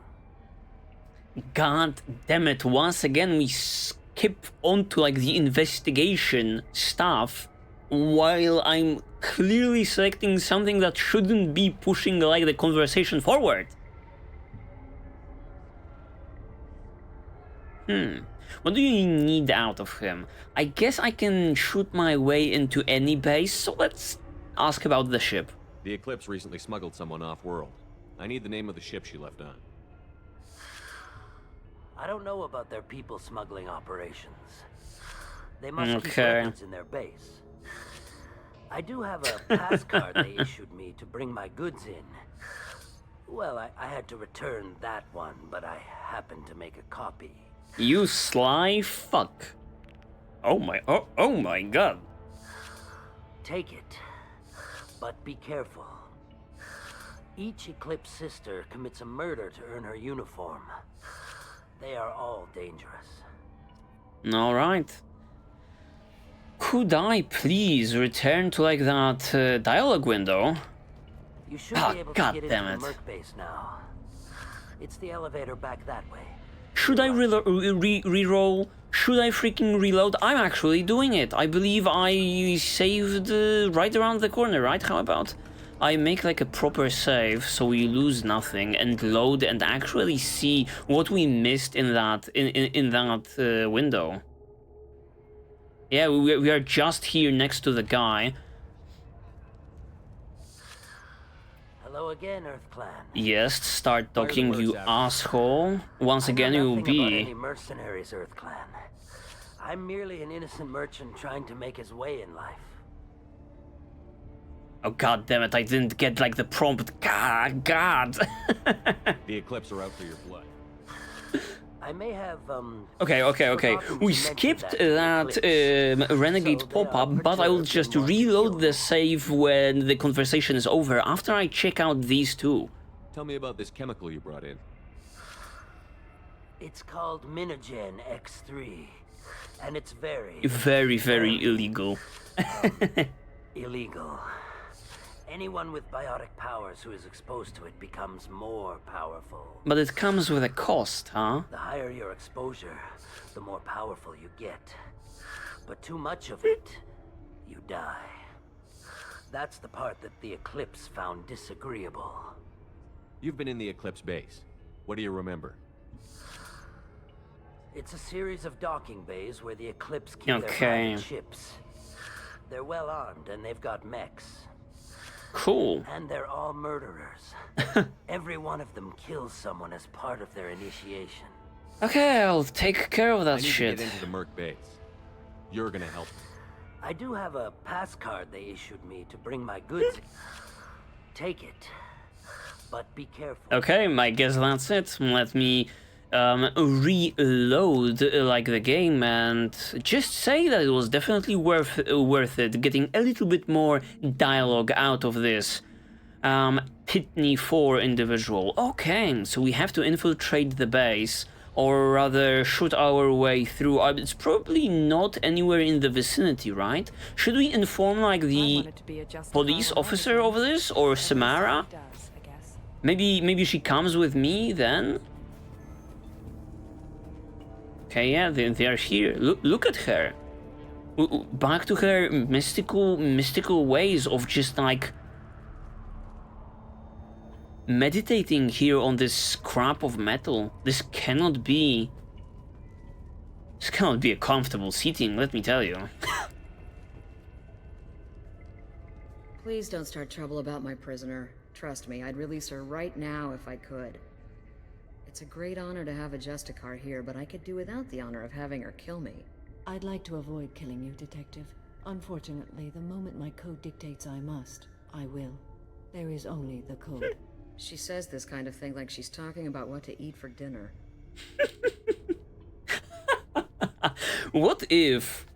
God damn it, once again we skip onto like the investigation stuff while I'm clearly selecting something that shouldn't be pushing like the conversation forward. What do you need out of him? I guess I can shoot my way into any base, so let's ask about the ship. The Eclipse recently smuggled someone off-world. I need the name of the ship she left on. I don't know about their people smuggling operations. They must keep Okay. records in their base. I do have a pass card they issued me to bring my goods in. Well, I had to return that one, but I happened to make a copy. You sly fuck. Oh my god. Take it, but be careful. Each Eclipse sister commits a murder to earn her uniform. They are all dangerous. Alright. Could I please return to like that dialogue window? You should be able to get damn into it. the Merc base now. It's the elevator back that way. Should I re-roll? Should I freaking reload? I'm actually doing it. I believe I saved right around the corner, right? How about I make like a proper save so we lose nothing and load and actually see what we missed in that in that window. Yeah, we are just here next to the guy. Hello again, Earth Clan. Yes, start talking, you asshole. Once again, you will Nothing about be. any mercenaries, Earth Clan. I'm merely an innocent merchant trying to make his way in life. Oh god damn it! I didn't get like the prompt. God. The Eclipse are out for your blood. I may have Okay. We skipped that renegade pop-up, but I will just reload the save when the conversation is over after I check out these two. Tell me about this chemical you brought in. It's called Minogen X3, and it's very illegal. Illegal. Anyone with biotic powers who is exposed to it becomes more powerful. But it comes with a cost, huh? The higher your exposure, the more powerful you get. But too much of it, you die. That's the part that the Eclipse found disagreeable. You've been in the Eclipse base. What do you remember? It's a series of docking bays where the Eclipse keep their Okay. private ships. They're well armed and they've got mechs. Cool. And they're all murderers. Every one of them kills someone as part of their initiation. Okay, I'll take care of I that need shit. to get into the Merc base. You're gonna help me. I do have a pass card they issued me to bring my goods in. Take it, but be careful. Okay, I guess that's it. Let me reload like the game and just say that it was definitely worth it getting a little bit more dialogue out of this Pitney 4 individual. Okay, so we have to infiltrate the base, or rather shoot our way through. It's probably not anywhere in the vicinity, right? Should we inform like the police officer of this, or Samara? Maybe she comes with me then? Okay, yeah, they are here. Look at her. Back to her mystical ways of just like meditating here on this scrap of metal. This cannot be This cannot be a comfortable seating, let me tell you. Please don't start trouble about my prisoner. Trust me, I'd release her right now if I could. It's a great honor to have a Justicar here, but I could do without the honor of having her kill me. I'd like to avoid killing you, Detective. Unfortunately, the moment my code dictates I must, I will. There is only the code. She says this kind of thing like she's talking about what to eat for dinner. What if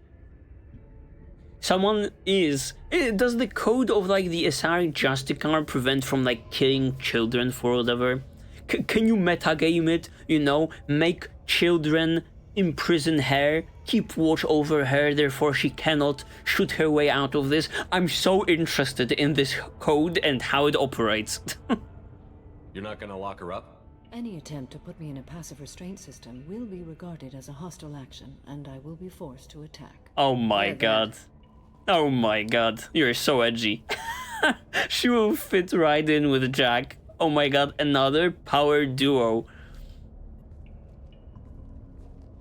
someone is... Does the code of like the Asari Justicar prevent from like killing children for whatever? Can you metagame it, you know, make children imprison her, keep watch over her, therefore she cannot shoot her way out of this? I'm so interested in this code and how it operates. You're not gonna lock her up? Any attempt to put me in a passive restraint system will be regarded as a hostile action, and I will be forced to attack. Oh my god. Oh my god, you're so edgy. She will fit right in with Jack. Oh my god, another power duo.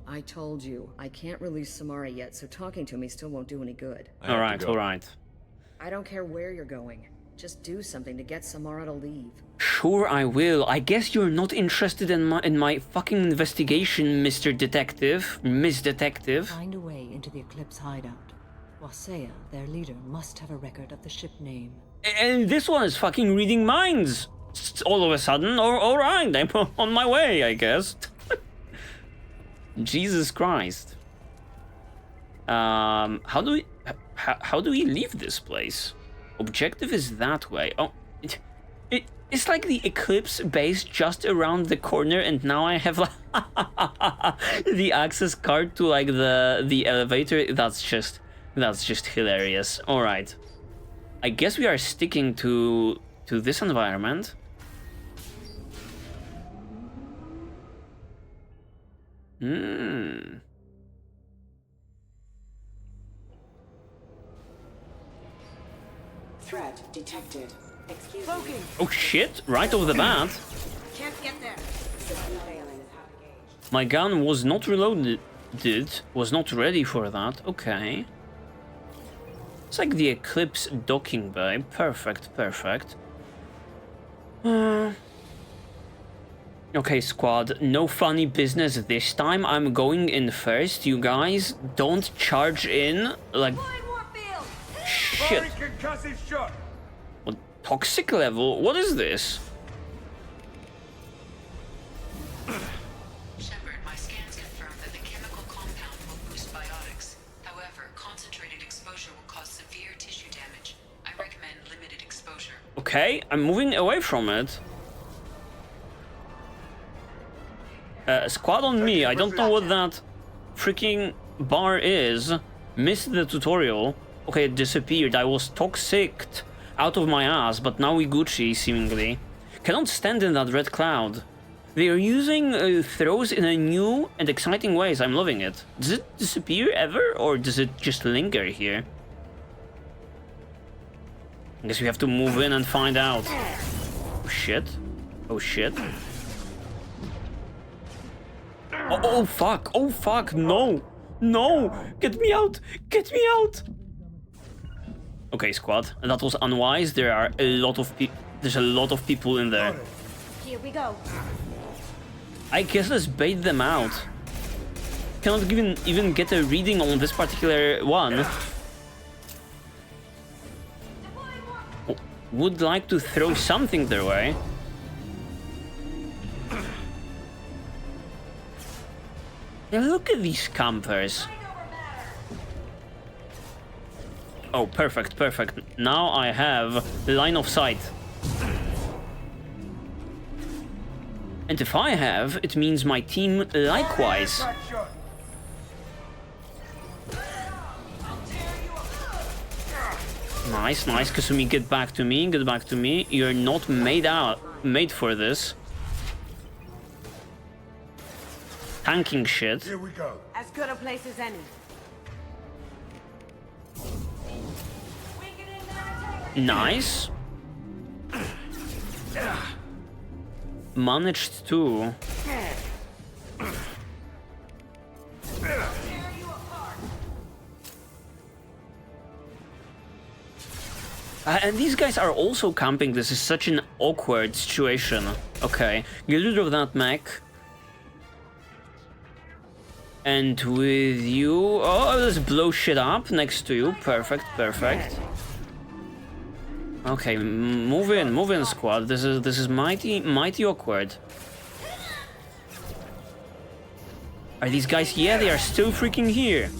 I told you, I can't release Samara yet, so talking to me still won't do any good. Alright, alright. I don't care where you're going. Just do something to get Samara to leave. Sure I will. I guess you're not interested in my fucking investigation, Mr. Detective. Miss Detective. Find a way into the Eclipse hideout. Wasea, their leader, must have a record of the ship name. And this one is fucking reading minds. All of a sudden, alright, I'm on my way, I guess. Jesus Christ. How do we leave this place? Objective is that way. Oh, it's like the Eclipse base just around the corner, and now I have the access card to like the elevator. That's just hilarious. All right, I guess we are sticking to this environment. Threat detected. Excuse me. Oh shit, right off the bat. Can't get there. My gun was not reloaded, was not ready for that. Okay. It's like the Eclipse docking bay. Perfect, perfect. Okay, squad, no funny business this time. I'm going in first. You guys don't charge in like... Shit. What, toxic level? What is this? Shepard, my scans confirm that the chemical compound will boost biotics. However, concentrated exposure will cause severe tissue damage. I recommend limited exposure. Okay, I'm moving away from it. Squad on me. I don't know what that freaking bar is. Missed the tutorial. Okay, it disappeared. I was toxicked out of my ass, but now we Gucci, seemingly. Cannot stand in that red cloud. They are using throws in a new and exciting ways. I'm loving it. Does it disappear ever, or does it just linger here? I guess we have to move in and find out. Oh shit. Oh shit. Oh fuck. Oh fuck. No. No. Get me out. Get me out. Okay, squad. That was unwise. There are a lot of there's a lot of people in there. Here we go. I guess let's bait them out. Cannot even get a reading on this particular one. Would like to throw something their way. Yeah, look at these campers. Oh, perfect, perfect. Now I have line of sight. And if I have, it means my team likewise. Nice, nice. Kasumi, get back to me, get back to me. You're not made for this. Tanking shit. Here we go. As good a place as any. Nice. Managed to. And these guys are also camping. This is such an awkward situation. Okay, get rid of that mech. And with you... Oh, let's blow shit up next to you. Perfect, perfect. Okay, move in, squad. This is mighty awkward. Are these guys? Yeah, they are still freaking here.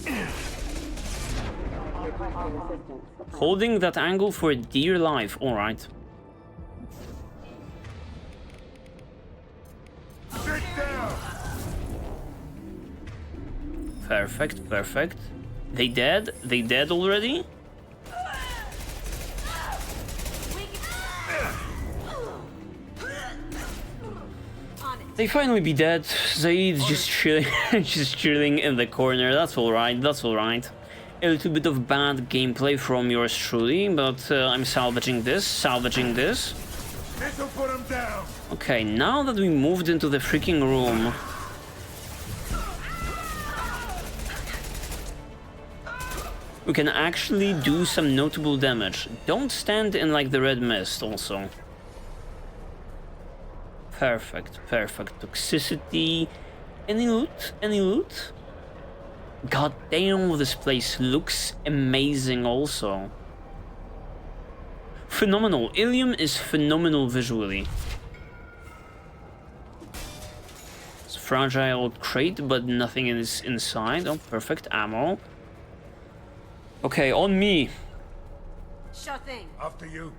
Holding that angle for dear life. All right. Perfect, perfect. They dead? They dead already? They finally be dead. Zaid's just chilling, just chilling in the corner. That's all right. That's all right. A little bit of bad gameplay from yours truly, but I'm salvaging this. Salvaging this. Okay, now that we moved into the freaking room. We can actually do some notable damage. Don't stand in like the red mist also. Perfect, perfect. Toxicity. Any loot? Any loot? God damn, this place looks amazing also. Phenomenal. Ilium is phenomenal visually. It's a fragile crate, but nothing is inside. Oh, perfect. Ammo. Okay, on me. Sure thing. After you.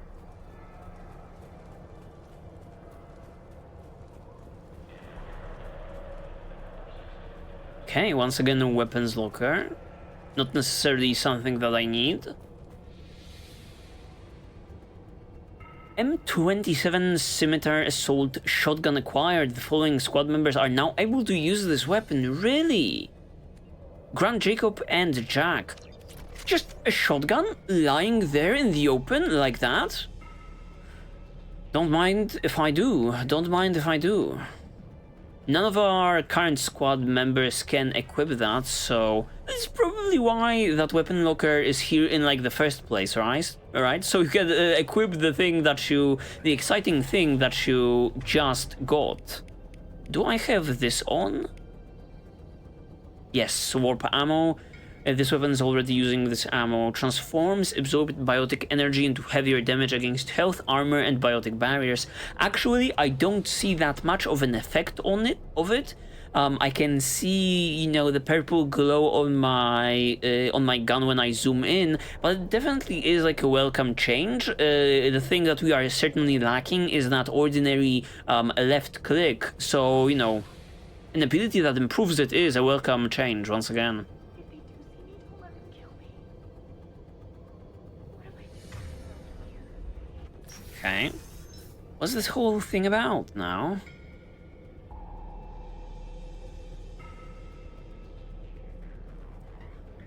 Okay, once again a weapons locker. Not necessarily something that I need. M27 Scimitar Assault Shotgun acquired. The following squad members are now able to use this weapon. Really? Grant, Jacob, and Jack. Just a shotgun lying there in the open like that? Don't mind if I do. Don't mind if I do. None of our current squad members can equip that, so that's probably why that weapon locker is here in like the first place, right? Alright, so you can equip the thing that you... the exciting thing that you just got. Do I have this on? Yes, warp ammo. This weapon is already using this ammo. Transforms absorbed biotic energy into heavier damage against health, armor, and biotic barriers. Actually, I don't see that much of an effect on it. I can see, you know, the purple glow on my gun when I zoom in, but it definitely is like a welcome change. The thing that we are certainly lacking is that ordinary left click. So, you know, an ability that improves it is a welcome change once again. Okay. What's this whole thing about now?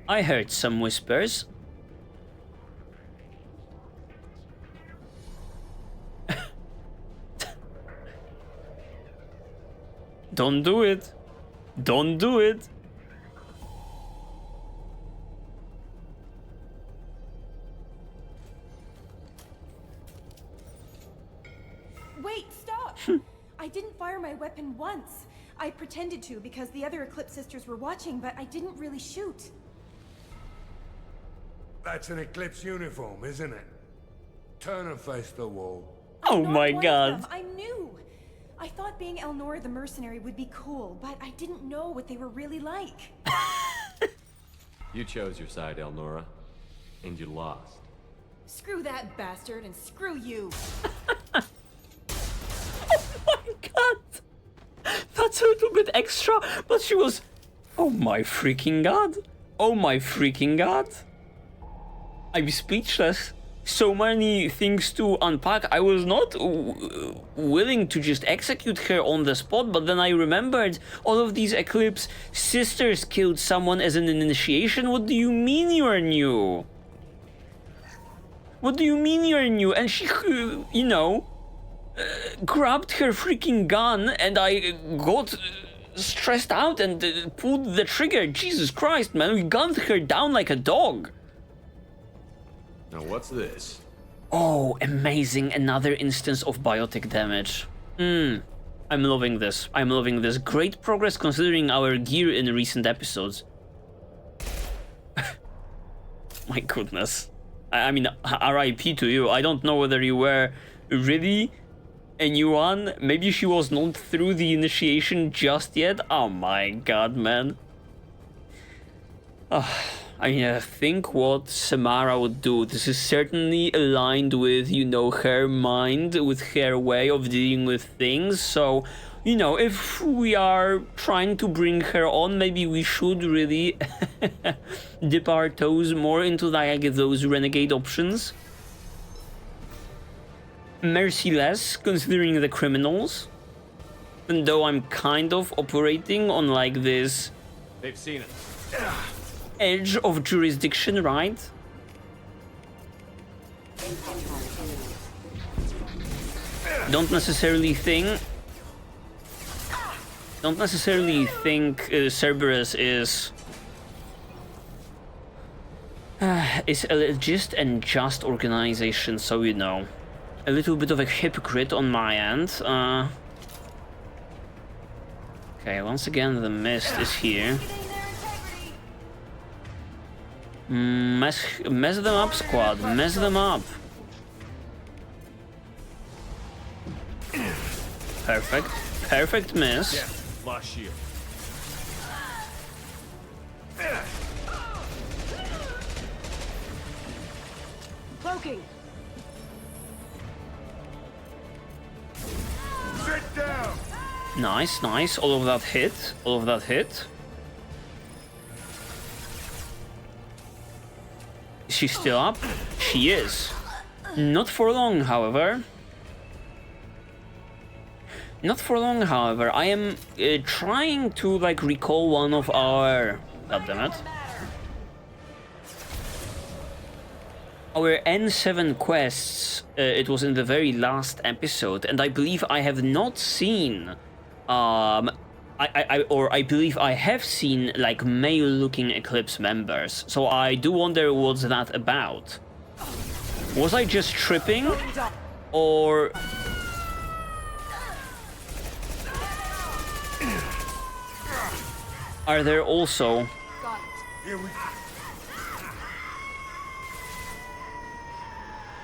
I heard some whispers. Don't do it. Don't do it. Wait, stop! I didn't fire my weapon once. I pretended to because the other Eclipse sisters were watching, but I didn't really shoot. That's an Eclipse uniform, isn't it? Turn and face the wall. Oh my god. I knew! I thought being Elnora the mercenary would be cool, but I didn't know what they were really like. You chose your side, Elnora, and you lost. Screw that bastard and screw you! That's a little bit extra, but she was... Oh my freaking god. Oh my freaking god. I'm speechless. So many things to unpack. I was not willing to just execute her on the spot, but then I remembered all of these Eclipse sisters killed someone as an initiation. What do you mean you're new? What do you mean you're new? And she, you know... grabbed her freaking gun and I got stressed out and pulled the trigger. Jesus Christ, man, we gunned her down like a dog. Now what's this? Oh, amazing. Another instance of biotic damage. I'm loving this. I'm loving this. Great progress considering our gear in recent episodes. My goodness. I mean, RIP to you. I don't know whether you were really a new one. Maybe she was not through the initiation just yet. Oh my god, man. I think what Samara would do. This is certainly aligned with, you know, her mind, with her way of dealing with things. So, you know, if we are trying to bring her on, maybe we should really dip our toes more into like those renegade options. Merciless, considering the criminals. Even though I'm kind of operating on like this... They've seen it. Edge of jurisdiction, right? Don't necessarily think Cerberus is a legit and just organization, so you know. A little bit of a hypocrite on my end. Okay, once again the mist is here. Mess them up, squad. Mess them up. Perfect. Perfect miss. Yeah, lost shield. Cloaking. Sit down. Nice, nice. All of that hit. All of that hit. Is she still up? She is. Not for long, however. Not for long, however. I am trying to like recall one of our... Goddammit. Our N7 quests. It was in the very last episode, and I believe I have not seen... I believe I have seen like male-looking Eclipse members, so I do wonder what's that about. Was I just tripping, or are there also?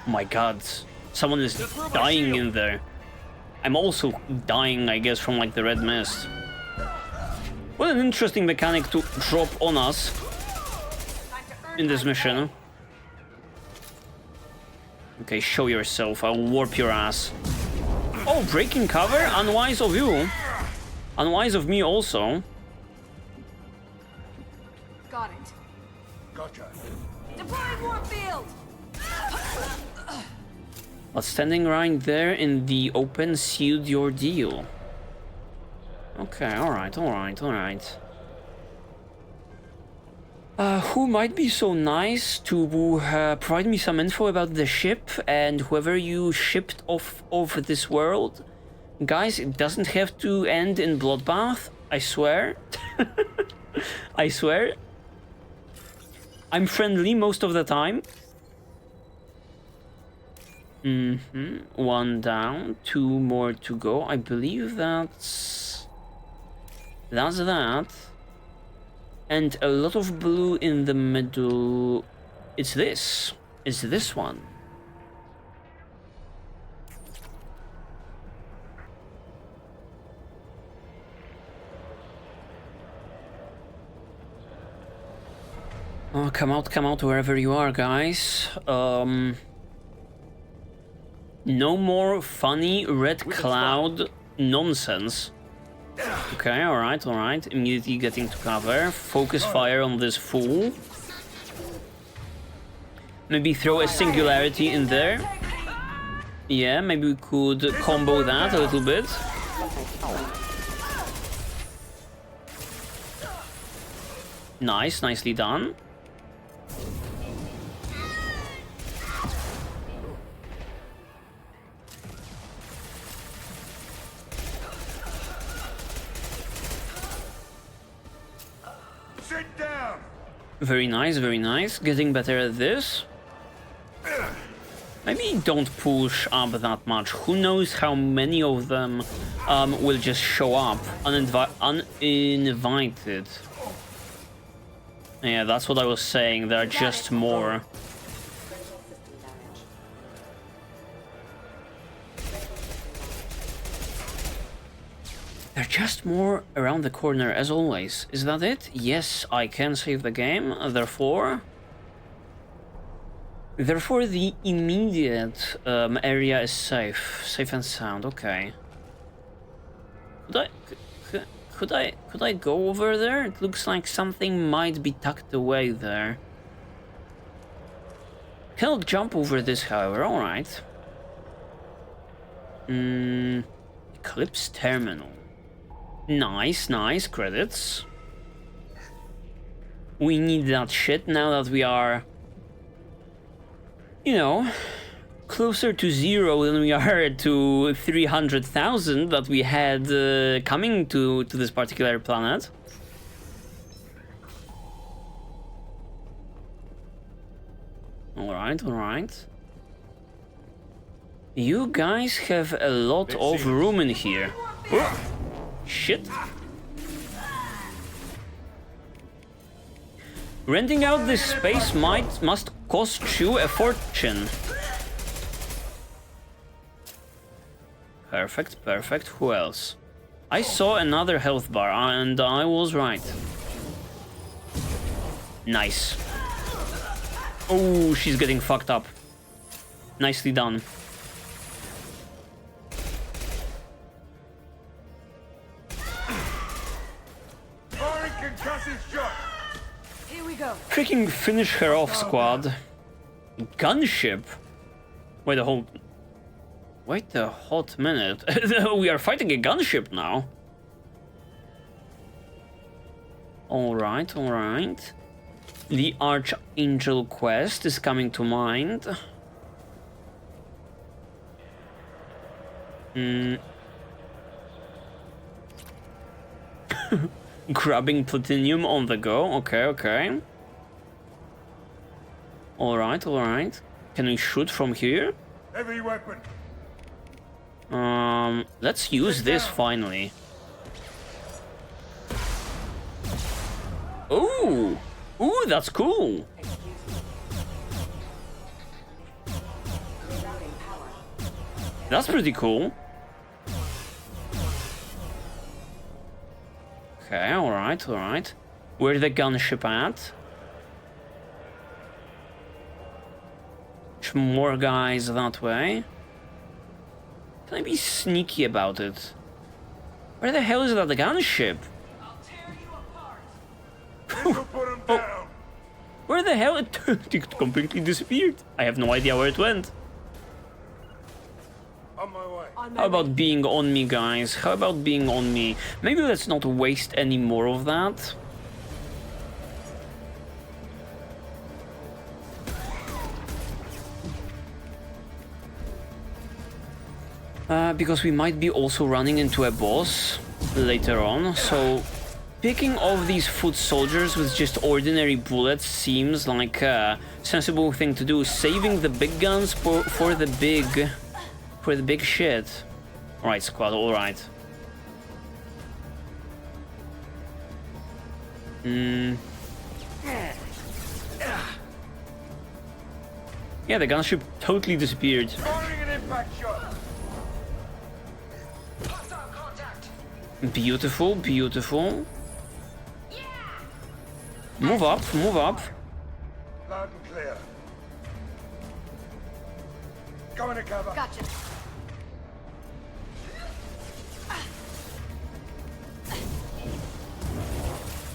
Oh my god, someone is dying in there. I'm also dying, I guess, from like the red mist. What an interesting mechanic to drop on us in this mission. Okay, show yourself. I'll warp your ass. Oh, breaking cover? Unwise of you. Unwise of me also. Got it. Gotcha. Deploying warp field. But standing right there in the open sealed your deal. Okay, alright, alright, alright. Who might be so nice to provide me some info about the ship and whoever you shipped off of this world? Guys, it doesn't have to end in bloodbath, I swear. I swear. I'm friendly most of the time. One down, 2 more to go. I believe that's that. And a lot of blue in the middle. It's this one. Oh, come out wherever you are, guys. No more funny red cloud nonsense. Okay, alright, alright. Immediately getting to cover. Focus fire on this fool. Maybe throw a singularity in there. Yeah, maybe we could combo that a little bit. Nice, nicely done. Very nice, very nice. Getting better at this. Maybe don't push up that much. Who knows how many of them will just show up uninvited. Yeah, that's what I was saying. There are just more. There are just more around the corner, as always. Is that it? Yes, I can save the game, therefore the immediate area is safe. Safe and sound, okay. Could I go over there? It looks like something might be tucked away there. Cannot jump over this, however, alright. Eclipse Terminal. Nice, nice, credits. We need that shit now that we are, you know, closer to 0 than we are to 300,000 that we had coming to this particular planet. Alright, alright. You guys have a lot of room in here. Oh, shit. Renting out this space must cost you a fortune. Perfect, perfect. Who else? I saw another health bar and I was right. Nice. Oh, she's getting fucked up. Nicely done. Here we go. Freaking finish her off, squad. Gunship? Wait a hot minute. We are fighting a gunship now. Alright, alright. The Archangel quest is coming to mind. Grabbing platinum on the go. Okay, okay. Alright, alright. Can we shoot from here? Heavy weapon. Let's use this finally. Ooh! Ooh, that's cool! That's pretty cool. Okay, alright, alright. Where's the gunship at? More guys that way. Can I be sneaky about it? Where the hell is that gunship? Oh. Where the hell it completely disappeared? I have no idea where it went. On my way. How about being on me, guys? How about being on me? Maybe let's not waste any more of that. Because we might be also running into a boss later on, so picking off these foot soldiers with just ordinary bullets seems like a sensible thing to do. Saving the big guns for the big shit. Alright, squad, alright. Yeah, the gunship totally disappeared. Beautiful, beautiful. Move up, move up. Loud and clear. Go into cover. Gotcha.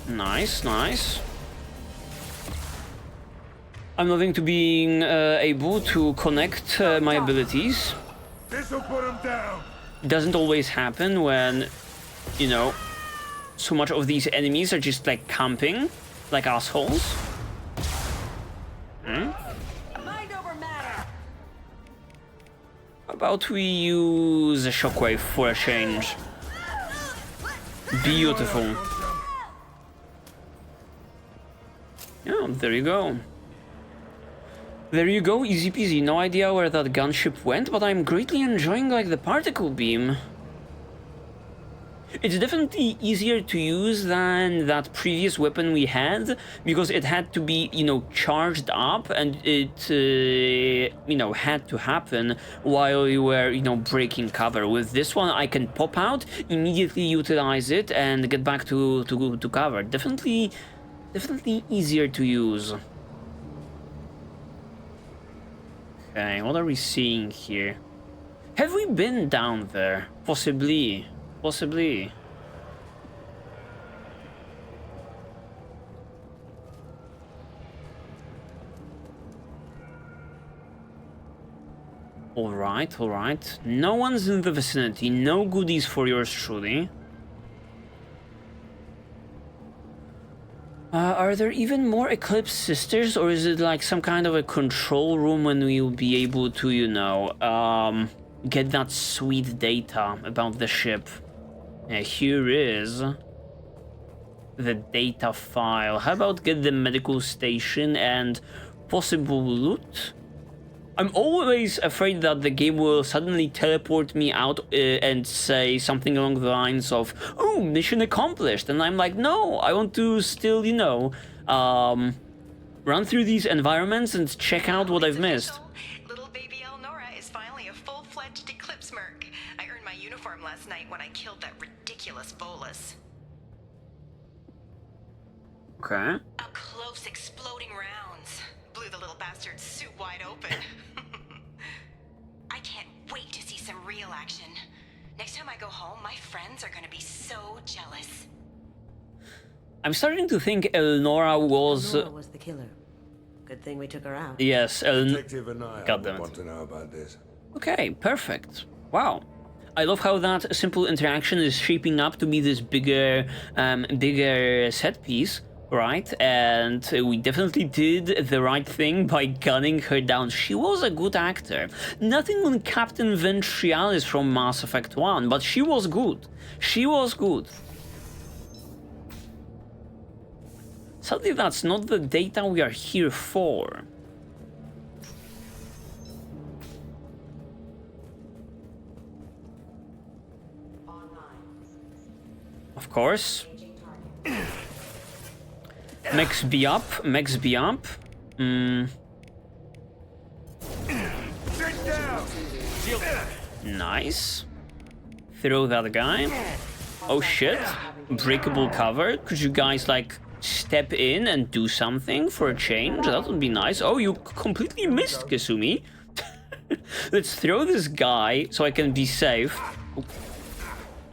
Nice, nice. I'm loving to being able to connect my abilities. This'll put him down. It doesn't always happen when, you know, so much of these enemies are just like camping, like assholes. Mind over matter. How about we use a shockwave for a change? Beautiful. Yeah, there you go. There you go, easy peasy. No idea where that gunship went, but I'm greatly enjoying like the particle beam. It's definitely easier to use than that previous weapon we had, because it had to be, you know, charged up, and it, you know, had to happen while you were, you know, breaking cover. With this one, I can pop out, immediately utilize it, and get back to cover. Definitely easier to use. Okay, what are we seeing here? Have we been down there? Possibly. Possibly. Alright, alright. No one's in the vicinity. No goodies for yours truly. Are there even more Eclipse Sisters, or is it like some kind of a control room when we will be able to, you know, get that sweet data about the ship? Here is the data file. How about get the medical station and possible loot? I'm always afraid that the game will suddenly teleport me out and say something along the lines of, oh, mission accomplished. And I'm like, no, I want to still, you know, run through these environments and check out what I've missed. Little baby Elnora is finally a full-fledged Eclipse merc. I earned my uniform last night when I killed that ridiculous bolus. Okay. Up close, exploding rounds. Blew the little bastard's suit wide open. I can't wait to see some real action. Next time I go home, my friends are gonna be so jealous. I'm starting to think Elnora was... Elnora was the killer. Good thing we took her out. Yes, Detective and I God damn it. want to know about this. Okay, perfect. Wow. I love how that simple interaction is shaping up to be this bigger set piece, right? And we definitely did the right thing by gunning her down. She was a good actor. Nothing on Captain Ventrialis from Mass Effect 1, but she was good. She was good. Sadly, that's not the data we are here for. Of course. Max B up, Max B up. Nice. Throw that guy. Oh shit. Breakable cover. Could you guys like step in and do something for a change? That would be nice. Oh, you completely missed, Kasumi. Let's throw this guy so I can be safe.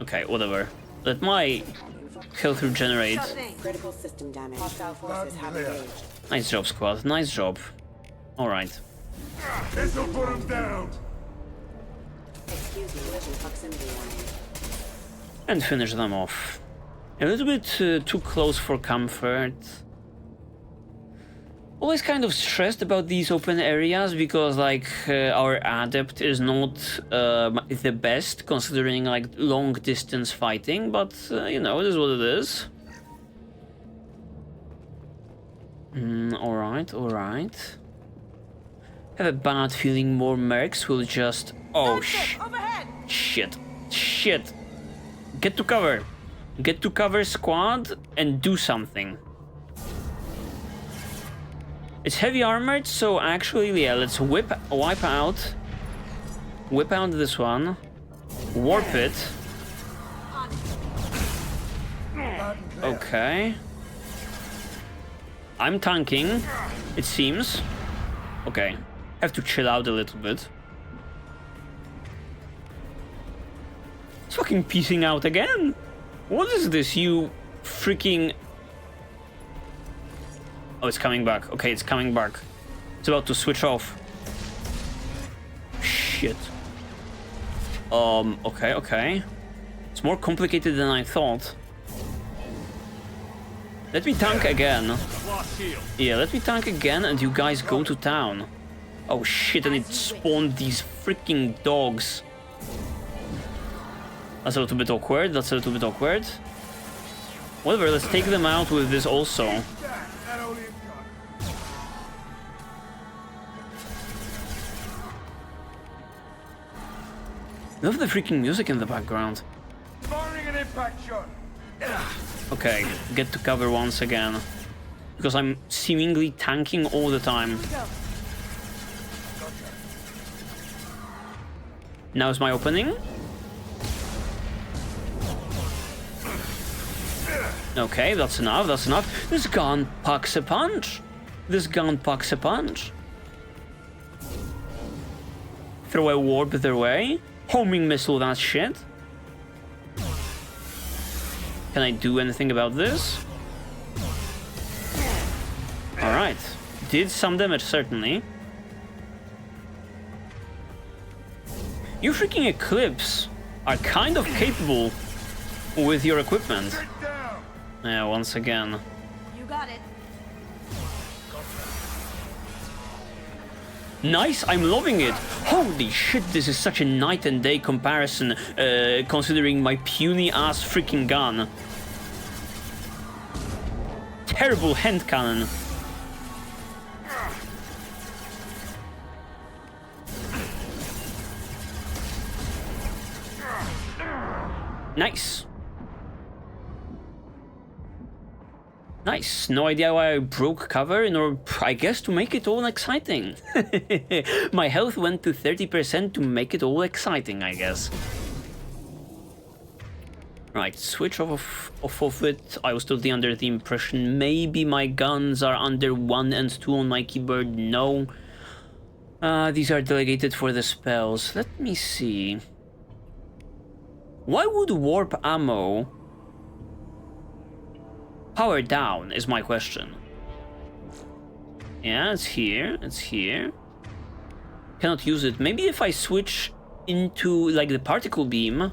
Okay, whatever. Let my health regenerate. Critical system damage. Hostile forces have engaged. Nice job, squad. Nice job. Alright. This'll put him down. Excuse me, legend proximity warning. And finish them off. A little bit too close for comfort. Always kind of stressed about these open areas because like our adept is not the best considering like long distance fighting, but you know, it is what it is. Alright, alright. Have a bad feeling more mercs will just... Oh shit. Shit. Get to cover. Get to cover, squad, and do something. It's heavy armored, so actually, yeah, let's wipe out. Whip out this one. Warp it. Okay. I'm tanking, it seems. Okay. Have to chill out a little bit. It's fucking piecing out again. What is this, you freaking... Oh, it's coming back. Okay, it's coming back. It's about to switch off. Shit. Okay, okay. It's more complicated than I thought. Let me tank again. Yeah, let me tank again and you guys go to town. Oh shit, and it spawned these freaking dogs. That's a little bit awkward, that's a little bit awkward. Whatever, let's take them out with this also. Love the freaking music in the background. Firing an impact shot. Okay, get to cover once again. Because I'm seemingly tanking all the time. Now's my opening. Okay, that's enough, that's enough. This gun packs a punch. This gun packs a punch. Throw a warp their way. Homing missile that shit. Can I do anything about this? Alright. Did some damage, certainly. You freaking Eclipse are kind of capable with your equipment. Yeah, once again. You got it. Nice, I'm loving it. Holy shit, this is such a night and day comparison, considering my puny ass freaking gun. Terrible hand cannon. Nice. Nice. No idea why I broke cover in order, I guess, to make it all exciting. My health went to 30% to make it all exciting, I guess. Right, switch off of it. I was totally under the impression maybe my guns are under 1 and 2 on my keyboard. No. These are delegated for the spells. Let me see. Why would warp ammo power down is my question. Yeah, it's here. It's here. Cannot use it. Maybe if I switch into like the particle beam.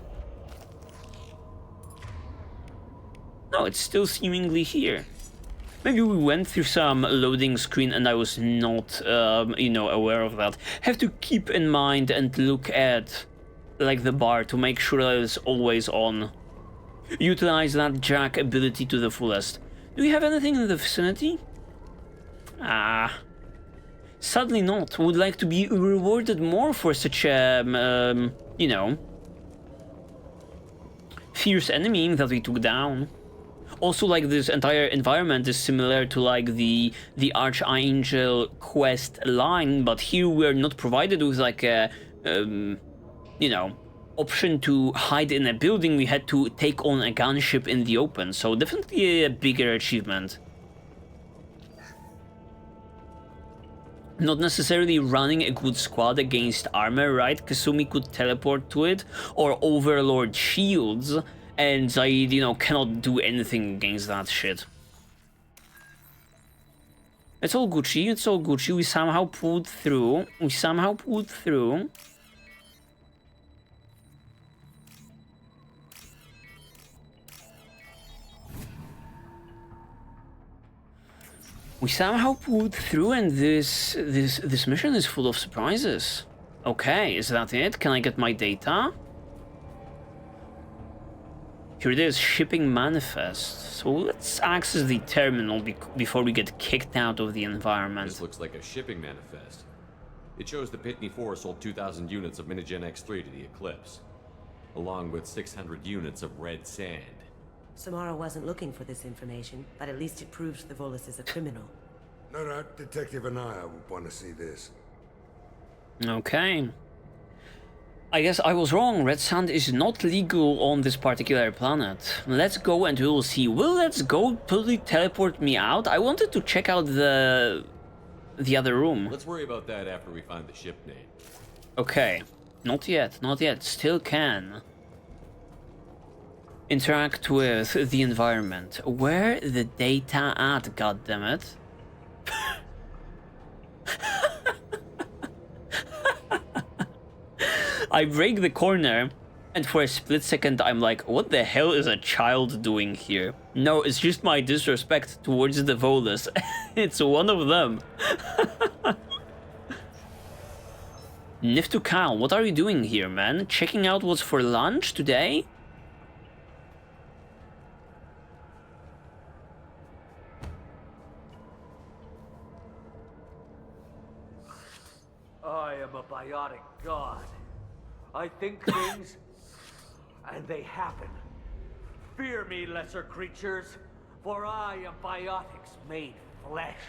No, it's still seemingly here. Maybe we went through some loading screen and I was not, you know, aware of that. Have to keep in mind and look at like the bar to make sure that it's always on. Utilize that jack ability to the fullest. Do we have anything in the vicinity? Ah. Sadly not. Would like to be rewarded more for such a, you know, fierce enemy that we took down. Also, like, this entire environment is similar to like the Archangel quest line, but here we're not provided with like a you know, option to hide in a building. We had to take on a gunship in the open, so definitely a bigger achievement. Not necessarily running a good squad against armor, right? Kasumi could teleport to it, or Overlord shields, and I, you know, cannot do anything against that shit. It's all Gucci, it's all Gucci. We somehow pulled through. We somehow pulled through. We somehow pulled through, and this mission is full of surprises. Okay, is that it? Can I get my data? Here it is, shipping manifest. So let's access the terminal before we get kicked out of the environment. This looks like a shipping manifest. It shows the Pitney 4 sold 2,000 units of Minigen X3 to the Eclipse, along with 600 units of red sand. Samara wasn't looking for this information, but at least it proves the Volus is a criminal. No doubt Detective Anaya would want to see this. Okay. I guess I was wrong. Red sand is not legal on this particular planet. Let's go and we will see. Will Let's Go totally teleport me out? I wanted to check out the other room. Let's worry about that after we find the ship name. Okay. Not yet, not yet. Still can. Interact with the environment. Where the data at, goddammit? I break the corner, and for a split second I'm like, what the hell is a child doing here? No, it's just my disrespect towards the Volus. It's one of them. Niftu Kyle, what are you doing here, man? Checking out what's for lunch today? I am a biotic god. I think things, and they happen. Fear me, lesser creatures, for I am biotics made flesh.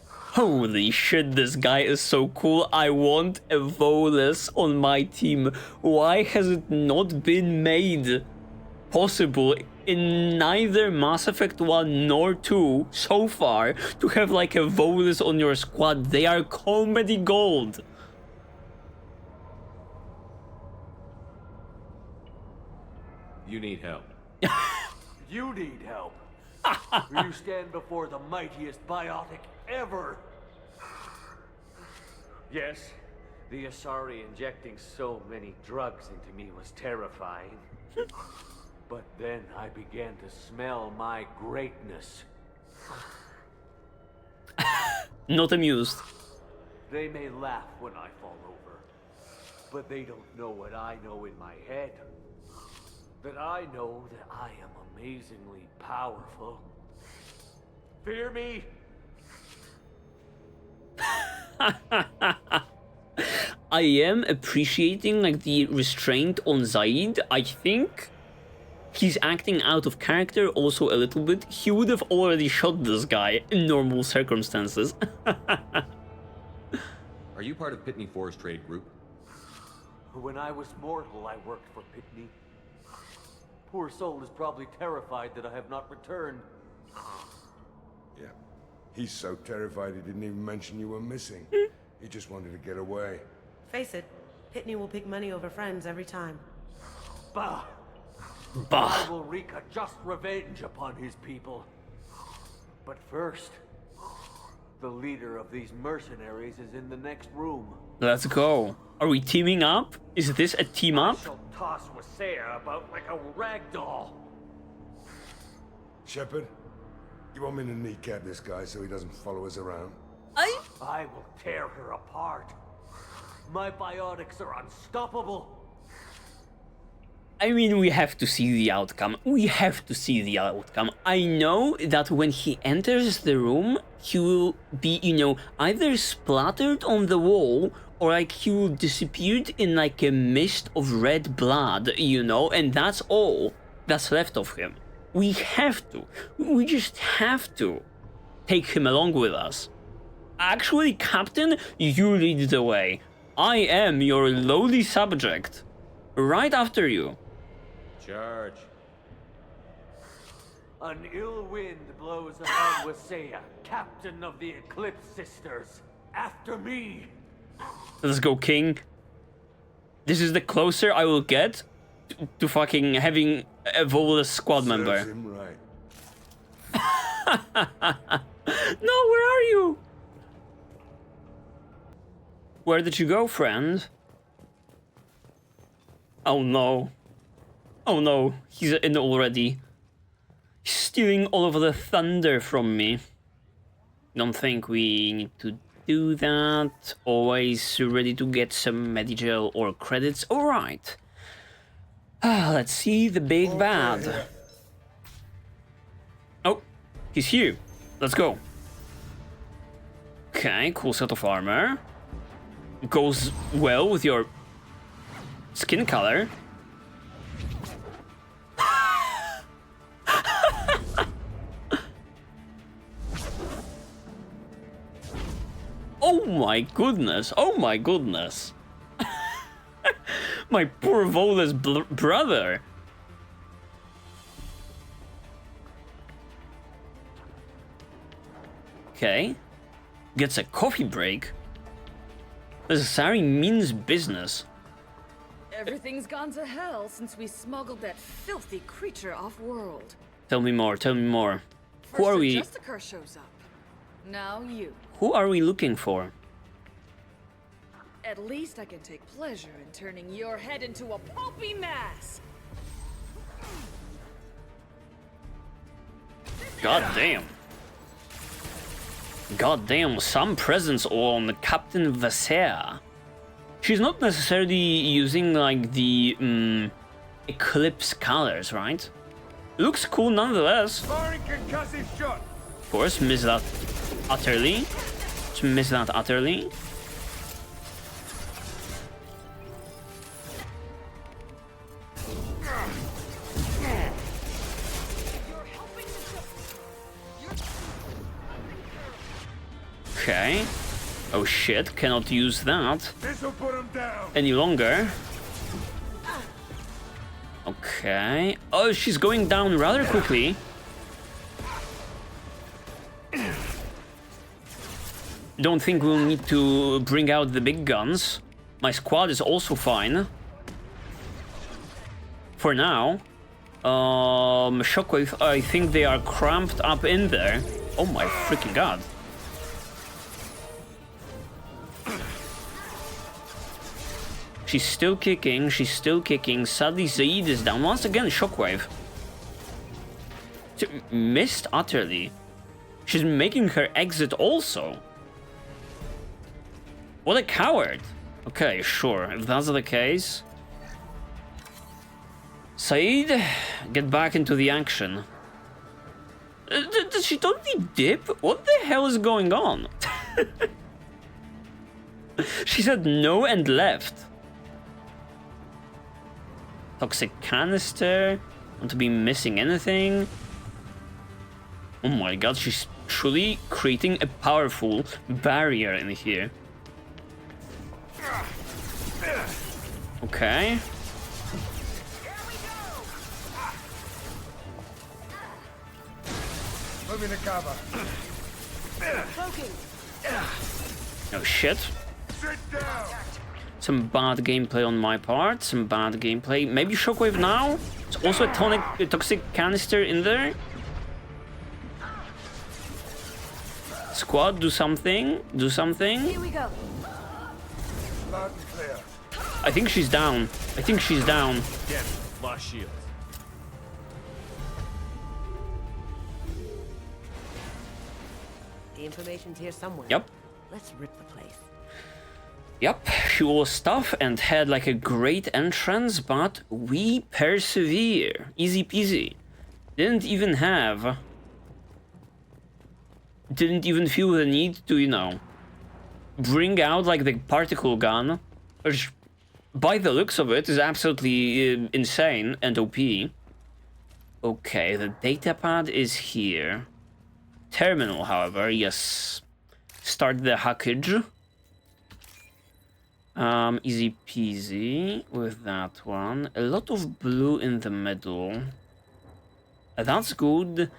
Holy shit, this guy is so cool. I want a Volus on my team. Why has it not been made possible in neither Mass Effect 1 nor 2 so far to have like a Volus on your squad? They are comedy gold. You need help. You need help. You stand before the mightiest biotic ever. Yes, the Asari injecting so many drugs into me was terrifying. But then I began to smell my greatness. Not amused. They may laugh when I fall over, but they don't know what I know in my head. That I know that I am amazingly powerful. Fear me? I am appreciating like the restraint on Zaid. I think he's acting out of character also a little bit. He would have already shot this guy in normal circumstances. Are you part of Pitney 4's trade group? When I was mortal, I worked for Pitney. Poor soul is probably terrified that I have not returned. Yeah. He's so terrified he didn't even mention you were missing. He just wanted to get away. Face it, Pitney will pick money over friends every time. Bah! Bah! I will wreak a just revenge upon his people. But first, the leader of these mercenaries is in the next room. Let's go. Are we teaming up? Is this a team up? I shall toss Wasea about like a rag doll. Shepard, you want me to kneecap this guy so he doesn't follow us around? I will tear her apart. My biotics are unstoppable. I mean, we have to see the outcome. We have to see the outcome. I know that when he enters the room, he will be, you know, either splattered on the wall or like he will disappear in like a mist of red blood, you know, and that's all that's left of him. We have to. We just have to take him along with us. Actually, Captain, you lead the way. I am your lowly subject. Right after you. Charge. An ill wind blows upon Wasea, captain of the Eclipse Sisters. After me. Let's go, King. This is the closer I will get to fucking having a Volus squad member. Serves him right. No, where are you? Where did you go, friend? Oh no. Oh no, he's in already. He's stealing all of the thunder from me. Don't think we need to do that. Always ready to get some Medigel or credits. Alright. Let's see the big bad. Oh, he's here. Let's go. Okay, cool set of armor. Goes well with your skin color. Oh my goodness, oh my goodness. My poor Volus brother. Okay. Gets a coffee break. This Asari means business. Everything's gone to hell since we smuggled that filthy creature off-world. Tell me more, tell me more. Who are we? Just a car shows up. Now you. Who are we looking for? At least I can take pleasure in turning your head into a pulpy mass. God damn. God damn, some presence on Captain Wasea. She's not necessarily using like the Eclipse colors, right? Looks cool nonetheless. Of course, miss that utterly. Just miss that utterly. Okay. Oh shit, cannot use that This'll put him down. any longer. Okay. Oh, she's going down rather quickly. Don't think we'll need to bring out the big guns. My squad is also fine. For now. Shockwave, I think they are cramped up in there. Oh my freaking god. She's still kicking, she's still kicking. Sadly, Zaid is down. Once again, Shockwave. She missed utterly. She's making her exit also. What a coward. Okay, sure, if that's the case. Said, get back into the action. Did she totally dip? What the hell is going on? She said no and left. Toxic canister. Want to be missing anything? Oh my god, she's truly creating a powerful barrier in here. Okay. Moving to cover. Oh shit. Sit down. Some bad gameplay on my part. Some bad gameplay. Maybe Shockwave now? There's also a toxic canister in there. Squad, do something. Do something. Here we go. Loud and clear. I think she's down. I think she's down. Get lost shields. The information's here somewhere. Yep. Let's rip the place. Yep, she was tough and had like a great entrance, but we persevere. Easy peasy. Didn't even feel the need to, you know, bring out like the particle gun, which by the looks of it is absolutely insane and OP. Okay, the data pad is here. Terminal, however, yes. Start the hackage. Easy peasy with that one. A lot of blue in the middle. That's good.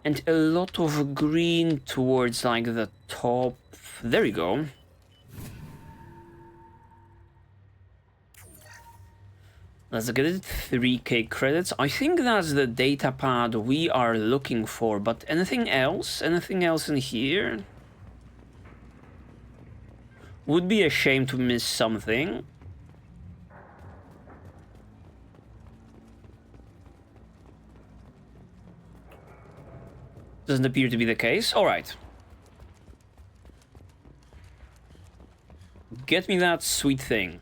And a lot of green towards like the top. There we go. Let's get it. 3k credits. I think that's the data pad we are looking for, but anything else? Anything else in here? Would be a shame to miss something. Doesn't appear to be the case. Alright. Get me that sweet thing.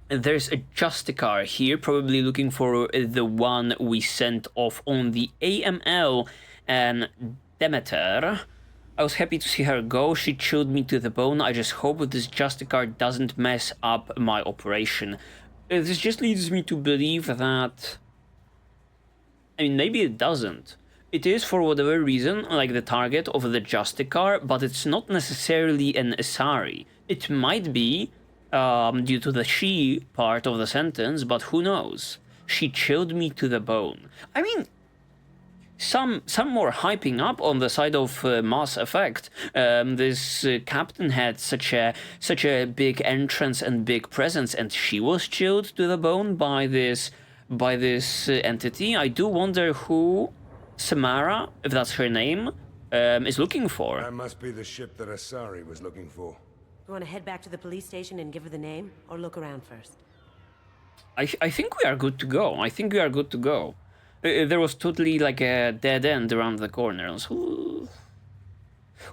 There's a Justicar here, probably looking for the one we sent off on the AML and Demeter. I was happy to see her go. She chilled me to the bone. I just hope this Justicar doesn't mess up my operation. This just leads me to believe that... I mean, maybe it doesn't. It is, for whatever reason, like the target of the Justicar, but it's not necessarily an Asari. It might be due to the she part of the sentence, but who knows? She chilled me to the bone. I mean... Some more hyping up on the side of Mass Effect. This captain had such a big entrance and big presence, and she was chilled to the bone by this entity. I do wonder who Samara, if that's her name, is looking for. That must be the ship that Asari was looking for. You want to head back to the police station and give her the name, or look around first? I think we are good to go. I think we are good to go. There was totally like a dead end around the corner. So...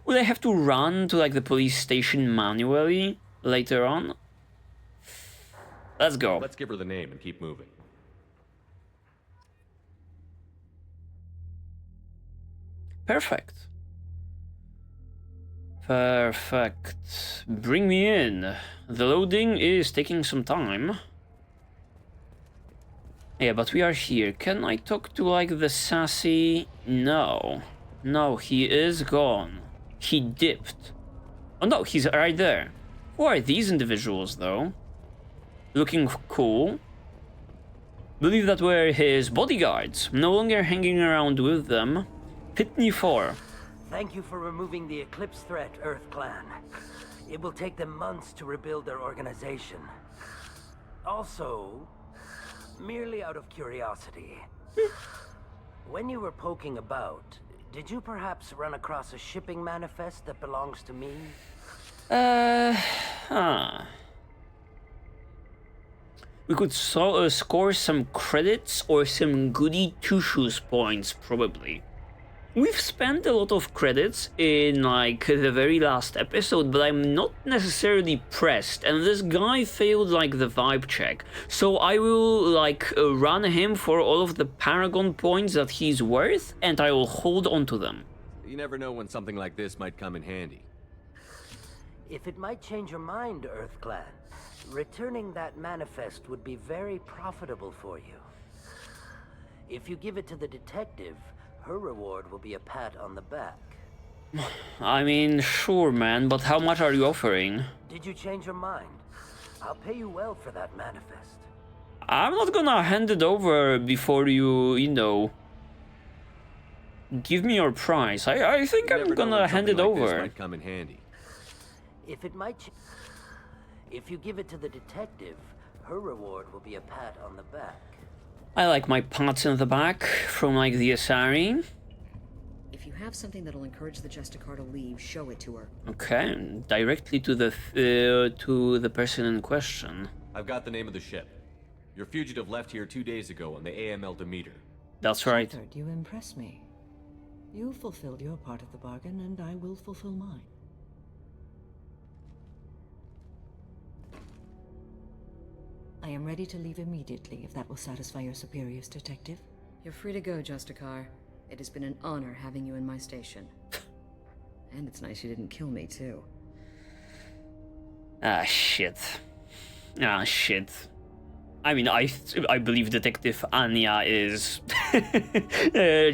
Would I have to run to like the police station manually later on? Let's go. Let's give her the name and keep moving. Perfect. Perfect. Bring me in. The loading is taking some time. Yeah, but we are here. Can I talk to, like, the sassy... No. No, he is gone. He dipped. Oh no, he's right there. Who are these individuals, though? Looking cool. Believe that we're his bodyguards. No longer hanging around with them. Pitney 4. Thank you for removing the Eclipse threat, Earth Clan. It will take them months to rebuild their organization. Also, merely out of curiosity, when you were poking about, did you perhaps run across a shipping manifest that belongs to me? We could score some credits or some goody two-shoes points, probably. We've spent a lot of credits in, like, the very last episode, but I'm not necessarily pressed, and this guy failed, like, the vibe check. So I will, like, run him for all of the Paragon points that he's worth, and I will hold on to them. You never know when something like this might come in handy. If it might change your mind, Earth Clan, returning that manifest would be very profitable for you. If you give it to the detective, her reward will be a pat on the back. I mean, sure, man, but how much are you offering? Did you change your mind? I'll pay you well for that manifest. I'm not gonna hand it over before you know, give me your price. I think I'm gonna hand it over. This might come in handy. If you give it to the detective, her reward will be a pat on the back. I like my pats in the back from, like, the Asari. If you have something that'll encourage the Justicar to leave, show it to her. Okay, directly to the person in question. I've got the name of the ship. Your fugitive left here 2 days ago on the AML Demeter. That's right. Shepard, you impress me. You fulfilled your part of the bargain, and I will fulfill mine. I am ready to leave immediately, if that will satisfy your superiors, Detective. You're free to go, Justicar. It has been an honor having you in my station. And it's nice you didn't kill me, too. Ah, shit. Ah, shit. I mean, I believe Detective Anya is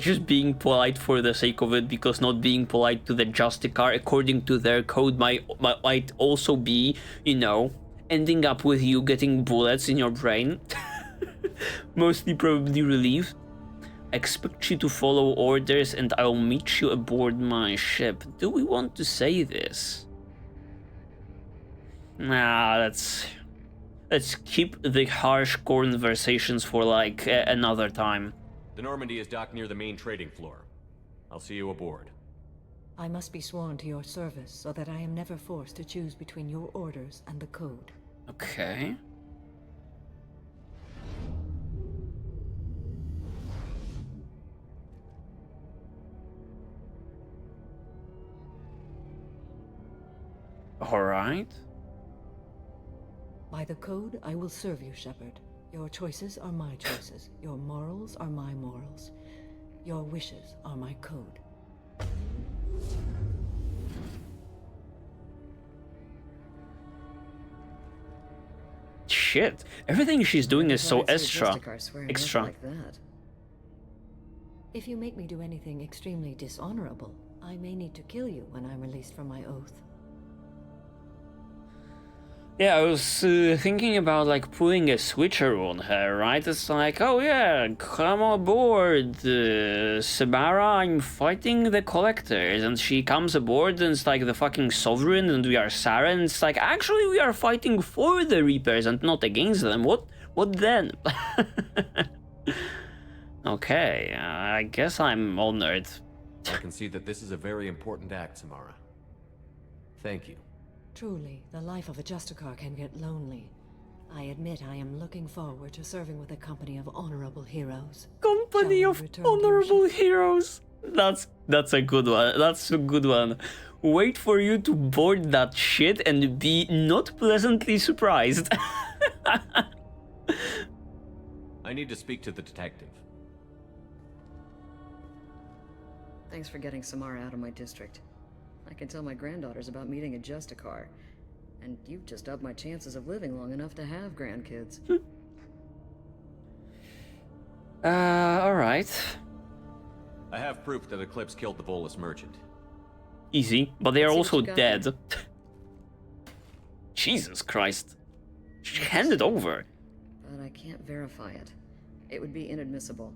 just being polite for the sake of it, because not being polite to the Justicar according to their code might also be, you know, ending up with you getting bullets in your brain. Mostly probably relief. Expect you to follow orders and I'll meet you aboard my ship. Do we want to say this? Nah, let's keep the harsh conversations for, like, another time. The Normandy is docked near the main trading floor. I'll see you aboard. I must be sworn to your service so that I am never forced to choose between your orders and the code. Okay. All right. By the code, I will serve you, Shepard. Your choices are my choices. Your morals are my morals. Your wishes are my code. Shit. Everything she's doing is so extra. Like that. If you make me do anything extremely dishonorable, I may need to kill you when I'm released from my oath. Yeah, I was thinking about, like, pulling a switcheroo on her, right? It's like, oh yeah, come aboard, Samara, I'm fighting the Collectors. And she comes aboard and it's like the fucking Sovereign and we are Saren. It's like, actually we are fighting for the Reapers and not against them. What then? Okay, I guess I'm honored. I can see that this is a very important act, Samara. Thank you. Truly, the life of a Justicar can get lonely. I admit I am looking forward to serving with a company of honorable heroes. Company of honorable heroes. That's a good one. That's a good one. Wait for you to board that shit and be not pleasantly surprised. I need to speak to the detective. Thanks for getting Samara out of my district. I can tell my granddaughters about meeting a Justicar. And you've just upped my chances of living long enough to have grandkids. Alright. I have proof that Eclipse killed the Volus merchant. Easy, but they are Let's see also what you got dead. Jesus Christ. Hand it over. But I can't verify it. It would be inadmissible.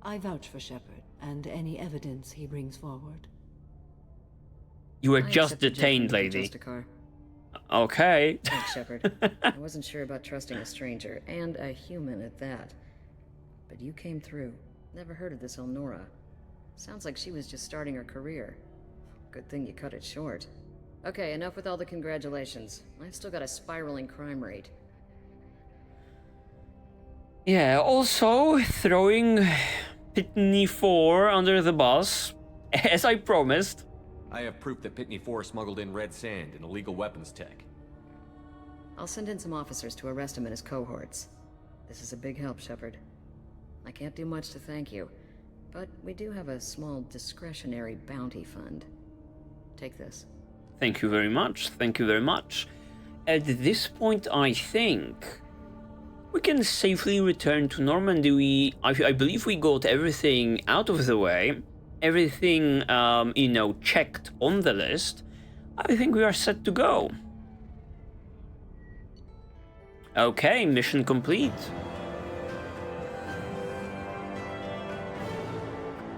I vouch for Shepard and any evidence he brings forward. You were I just accept the detained, judgment of lady. Justicar. Okay. Thanks, Shepard. I wasn't sure about trusting a stranger, and a human at that. But you came through. Never heard of this Elnora. Sounds like she was just starting her career. Good thing you cut it short. Okay, enough with all the congratulations. I've still got a spiraling crime rate. Yeah, also throwing Pitney 4 under the bus, as I promised. I have proof that Pitney 4 smuggled in red sand and illegal weapons tech. I'll send in some officers to arrest him and his cohorts. This is a big help, Shepard. I can't do much to thank you, but we do have a small discretionary bounty fund. Take this. Thank you very much. Thank you very much. At this point, I think we can safely return to Normandy. I believe we got everything out of the way. Everything, you know, checked on the list. I think we are set to go. Okay, mission complete.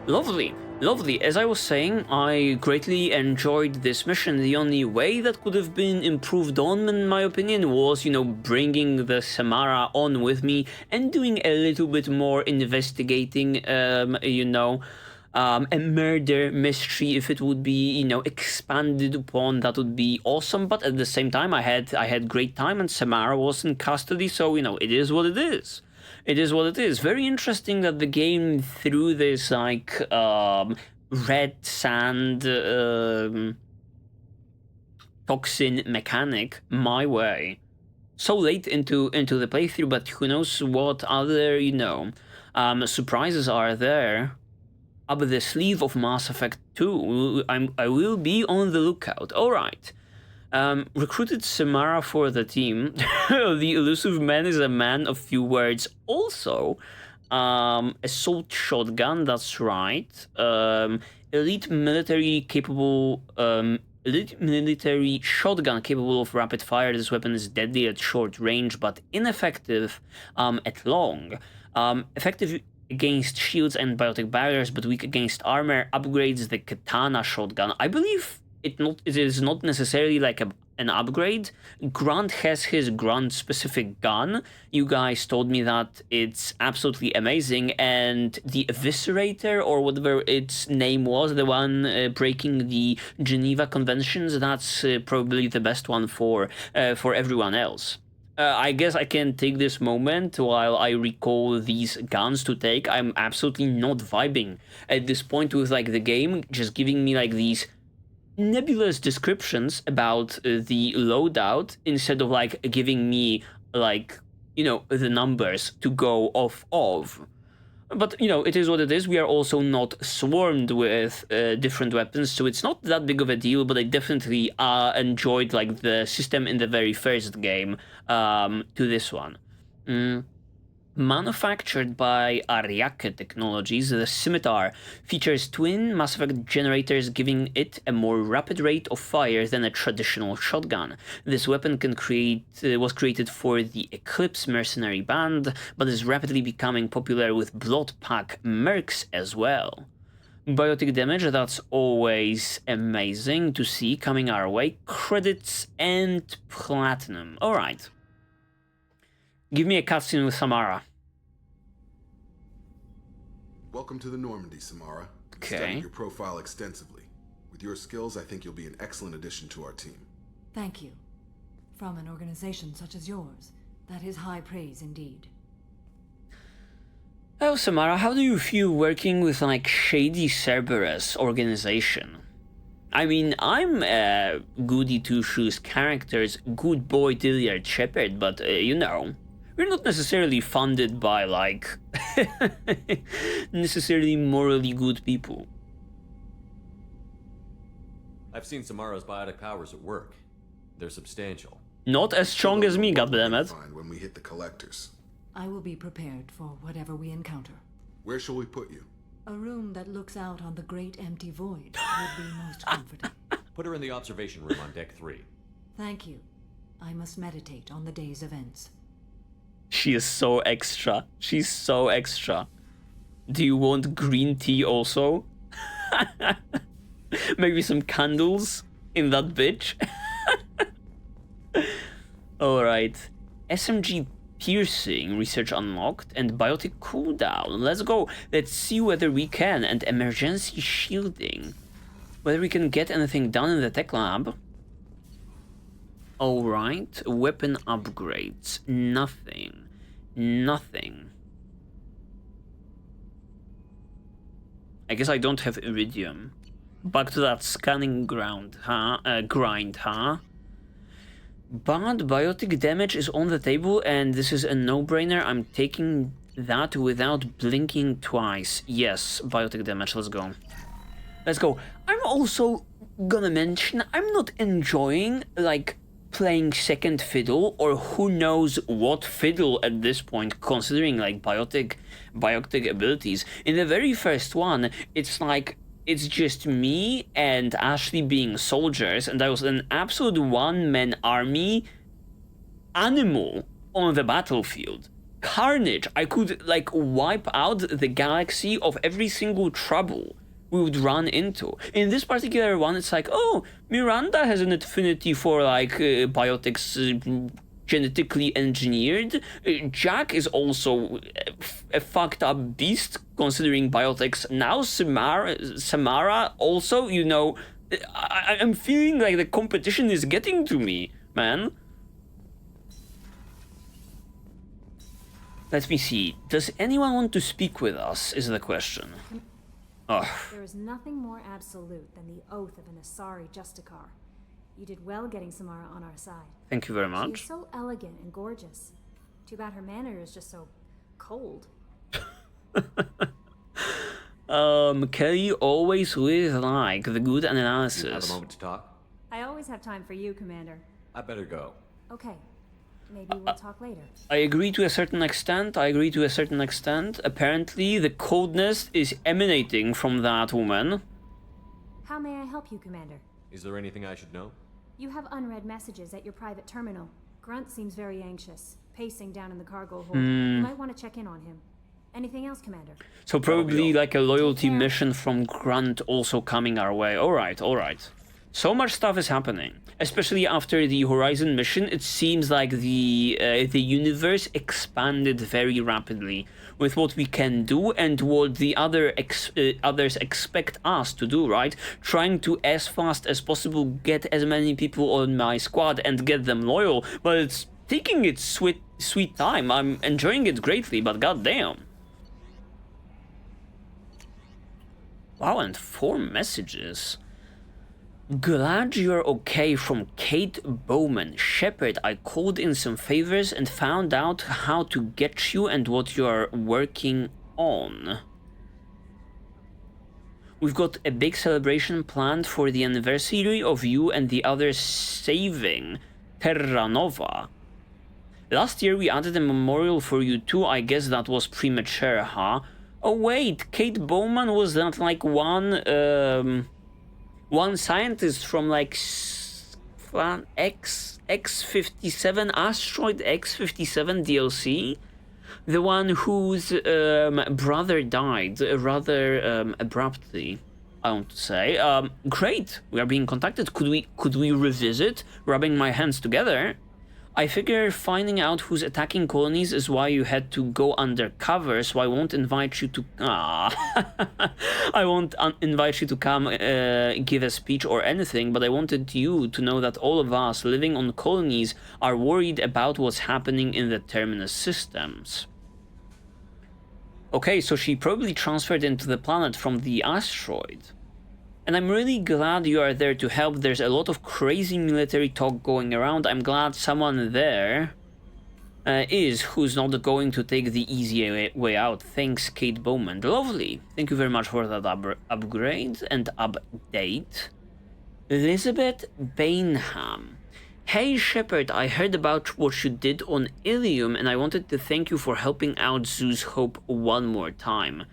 Lovely, lovely. As I was saying, I greatly enjoyed this mission. The only way that could have been improved on, in my opinion, was, you know, bringing the Samara on with me and doing a little bit more investigating, you know, a murder mystery. If it would be, you know, expanded upon, that would be awesome. But at the same time, I had great time, and Samara was in custody, so, you know, it is what it is. It is what it is. Very interesting that the game threw this, like, red sand toxin mechanic my way so late into the playthrough, but who knows what other, you know, surprises are there up the sleeve of Mass Effect 2. I will be on the lookout. Alright. Recruited Samara for the team. The elusive man is a man of few words. Also, assault shotgun, that's right. Elite military shotgun capable of rapid fire. This weapon is deadly at short range, but ineffective at long. Effective against shields and biotic barriers, but weak against armor. Upgrades the katana shotgun. I believe it is not necessarily like an upgrade. Grant has his Grant specific gun. You guys told me that it's absolutely amazing, and the Eviscerator, or whatever its name was, the one breaking the Geneva Conventions, that's probably the best one for everyone else. I guess I can take this moment while I recall these guns to take. I'm absolutely not vibing at this point with, like, the game just giving me, like, these nebulous descriptions about the loadout instead of, like, giving me, like, you know, the numbers to go off of. But, you know, it is what it is. We are also not swarmed with different weapons, so it's not that big of a deal, but I definitely enjoyed, like, the system in the very first game to this one. Manufactured by Ariake Technologies, the Scimitar features twin Mass Effect generators, giving it a more rapid rate of fire than a traditional shotgun. This weapon was created for the Eclipse mercenary band, but is rapidly becoming popular with Blood Pack mercs as well. Biotic damage, that's always amazing to see coming our way. Credits and platinum. Alright. Give me a cutscene with Samara. Welcome to the Normandy, Samara. I've studied your profile extensively. With your skills, I think you'll be an excellent addition to our team. Thank you. From an organization such as yours, that is high praise indeed. Oh, Samara, how do you feel working with, like, shady Cerberus organization? I mean, I'm a goody two-shoes character's good boy Dyliard Shepard, but, you know, we're not necessarily funded by, like, necessarily morally good people. I've seen Samara's biotic powers at work. They're substantial. Not as strong as me, goddammit. When we hit the collectors. I will be prepared for whatever we encounter. Where shall we put you? A room that looks out on the great empty void would be most comforting. Put her in the observation room on deck 3. Thank you. I must meditate on the day's events. She is so extra. She's so extra. Do you want green tea also? Maybe some candles in that bitch? Alright. SMG piercing, research unlocked, and biotic cooldown. Let's go. Let's see whether we can. And emergency shielding. Whether we can get anything done in the tech lab. Alright. Weapon upgrades. Nothing. Nothing. I guess I don't have iridium. Back to that scanning grind, huh? But biotic damage is on the table, and this is a no-brainer. I'm taking that without blinking twice. Yes, biotic damage, let's go. Let's go. I'm also gonna mention, I'm not enjoying, like, playing second fiddle, or who knows what fiddle at this point, considering, like, biotic abilities. In the very first one, it's like, it's just me and Ashley being soldiers, and I was an absolute one-man army animal on the battlefield. Carnage. I could, like, wipe out the galaxy of every single trouble we would run into. In this particular one, it's like, oh, Miranda has an affinity for, like, biotics, genetically engineered. Jack is also a fucked up beast, considering biotics. Now Samara also, you know, I'm feeling like the competition is getting to me, man. Let me see. Does anyone want to speak with us, is the question. There is nothing more absolute than the oath of an Asari Justicar. You did well getting Samara on our side. Thank you very much. She is so elegant and gorgeous. Too bad her manner is just so cold. Kelly always with, like, the good analysis. You have a moment to talk? I always have time for you, Commander. I better go. Okay. Maybe we'll talk later. I agree to a certain extent. Apparently, the coldness is emanating from that woman. How may I help you, Commander? Is there anything I should know? You have unread messages at your private terminal. Grunt seems very anxious, pacing down in the cargo hold. You might want to check in on him. Anything else, Commander? So probably like a loyalty mission from Grunt also coming our way. Alright. So much stuff is happening. Especially after the Horizon mission, it seems like the universe expanded very rapidly with what we can do and what the others expect us to do, right? Trying to, as fast as possible, get as many people on my squad and get them loyal, but it's taking its sweet time. I'm enjoying it greatly, but goddamn. Wow, and 4 messages. Glad you're okay from Kate Bowman. Shepard, I called in some favors and found out how to get you and what you're working on. We've got a big celebration planned for the anniversary of you and the others saving Terra Nova. Last year we added a memorial for you too. I guess that was premature, huh? Oh wait, Kate Bowman, was that like one scientist from like X57, Asteroid X57 DLC? The one whose brother died rather abruptly, I want to say. Great, we are being contacted. Could we revisit? Rubbing my hands together. I figure finding out who's attacking colonies is why you had to go undercover, so I won't invite you to... I won't invite you to come give a speech or anything, but I wanted you to know that all of us living on colonies are worried about what's happening in the Terminus systems. Okay, so she probably transferred into the planet from the asteroid. And I'm really glad you are there to help. There's a lot of crazy military talk going around. I'm glad someone there who's not going to take the easy way out. Thanks, Kate Bowman. Lovely. Thank you very much for that upgrade and update. Elizabeth Bainham. Hey Shepard, I heard about what you did on Ilium and I wanted to thank you for helping out Zeus Hope one more time.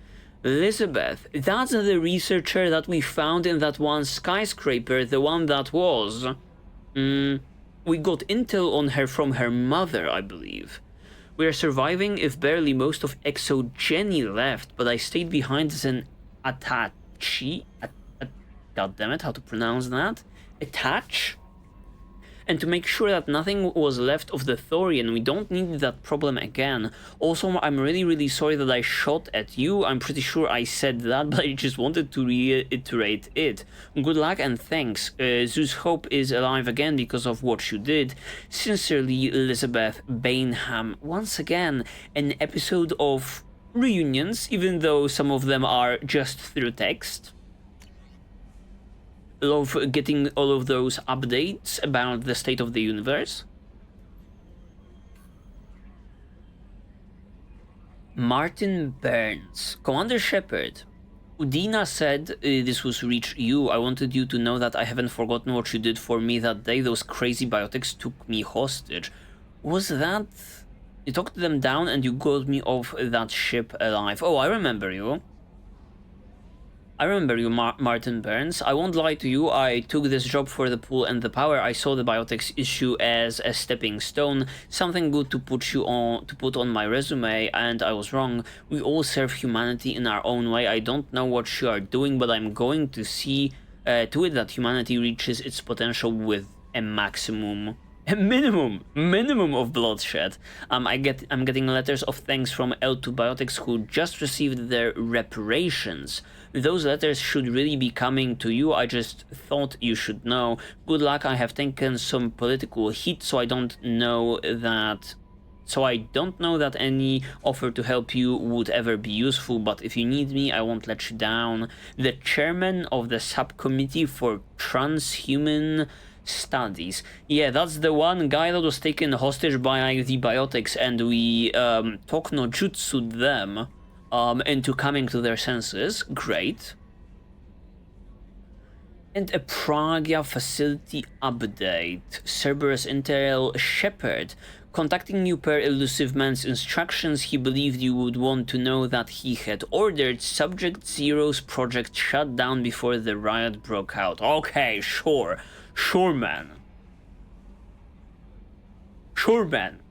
Elizabeth, that's the researcher that we found in that one skyscraper, the one that was. We got intel on her from her mother, I believe. We are surviving if barely most of Exogeny left, but I stayed behind as an attaché. God damn it, how to pronounce that? Attach? And to make sure that nothing was left of the Thorian, we don't need that problem again. Also, I'm really sorry that I shot at you. I'm pretty sure I said that, but I just wanted to reiterate it. Good luck and thanks. Zeus Hope is alive again because of what you did. Sincerely, Elizabeth Bainham. Once again, an episode of reunions, even though some of them are just through text. Love getting all of those updates about the state of the universe. Martin Burns. Commander Shepard. Udina said this was reach you. I wanted you to know that I haven't forgotten what you did for me that day. Those crazy biotics took me hostage. Was that... You talked them down and you got me off that ship alive. Oh, I remember you. I remember you, Martin Burns. I won't lie to you, I took this job for the pool and the power. I saw the biotics issue as a stepping stone, something good to put on my resume, and I was wrong. We all serve humanity in our own way. I don't know what you are doing, but I'm going to see to it that humanity reaches its potential with a minimum of bloodshed. I'm getting letters of thanks from L2 Biotics who just received their reparations. Those letters should really be coming to you. I just thought you should know. Good luck. I have taken some political heat, so I don't know that any offer to help you would ever be useful, but if you need me, I won't let you down. The chairman of the subcommittee for transhuman studies. Yeah, that's the one guy that was taken hostage by the biotics, and we talk no jutsu them into coming to their senses. Great. And a Pragia facility update. Cerberus Intel Shepard. Contacting you per Elusive Man's instructions, he believed you would want to know that he had ordered Subject Zero's project shut down before the riot broke out. Okay, sure. Sure, man. Sure, man.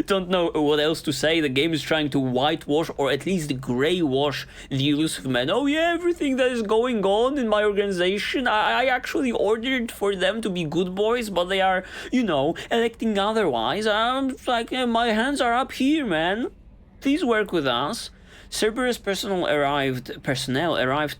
Don't know what else to say. The game is trying to whitewash or at least grey wash the Elusive Man. Oh yeah, everything that is going on in my organization, I actually ordered for them to be good boys, but they are, you know, electing otherwise. I'm like, my hands are up here, man. Please work with us. Cerberus personnel arrived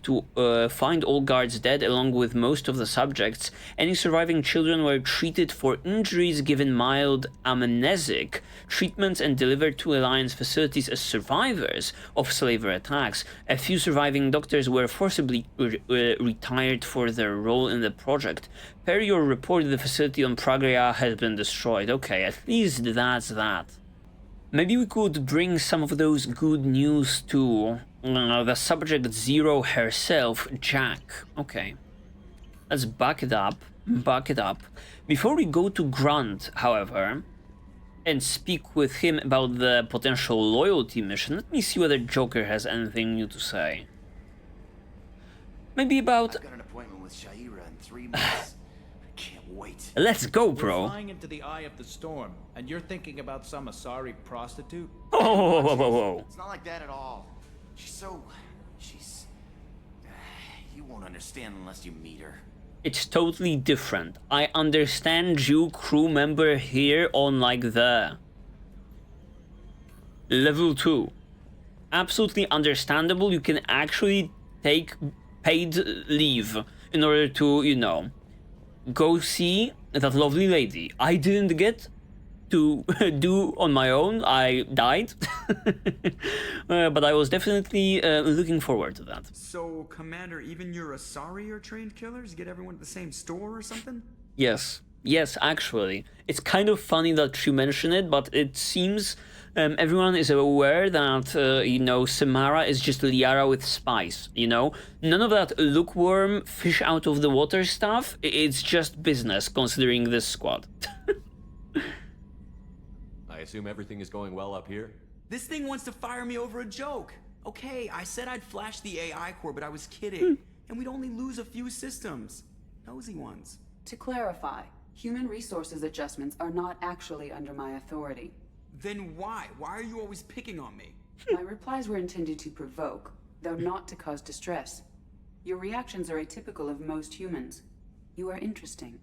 to find all guards dead along with most of the subjects. Any surviving children were treated for injuries, given mild amnesic treatments, and delivered to Alliance facilities as survivors of slaver attacks. A few surviving doctors were forcibly retired for their role in the project. Per your report, the facility on Pragia has been destroyed. Okay, at least that's that. Maybe we could bring some of those good news to the Subject Zero herself, Jack. Okay. Let's back it up. Before we go to Grunt, however, and speak with him about the potential loyalty mission, let me see whether Joker has anything new to say. Maybe about... I've got an appointment with Shaira in 3 months. Wait. Let's go, bro. We're flying into the eye of the storm, and you're thinking about some Asari prostitute? Whoa. It's not like that at all. She's... You won't understand unless you meet her. It's totally different. I understand you, crew member here on like the level 2. Absolutely understandable. You can actually take paid leave in order to, you know, go see that lovely lady. I didn't get to do on my own. I died. But I was definitely looking forward to that. So, Commander, even your Asari are trained killers? Get everyone at the same store or something? Yes, actually. It's kind of funny that you mention it, but it seems everyone is aware that, you know, Samara is just Liara with spice, you know? None of that lukewarm, fish out of the water stuff. It's just business, considering this squad. I assume everything is going well up here? This thing wants to fire me over a joke. Okay, I said I'd flash the AI core, but I was kidding. And we'd only lose a few systems. Nosy ones. To clarify, human resources adjustments are not actually under my authority. Then why? Why are you always picking on me? My replies were intended to provoke, though not to cause distress. Your reactions are atypical of most humans. You are interesting.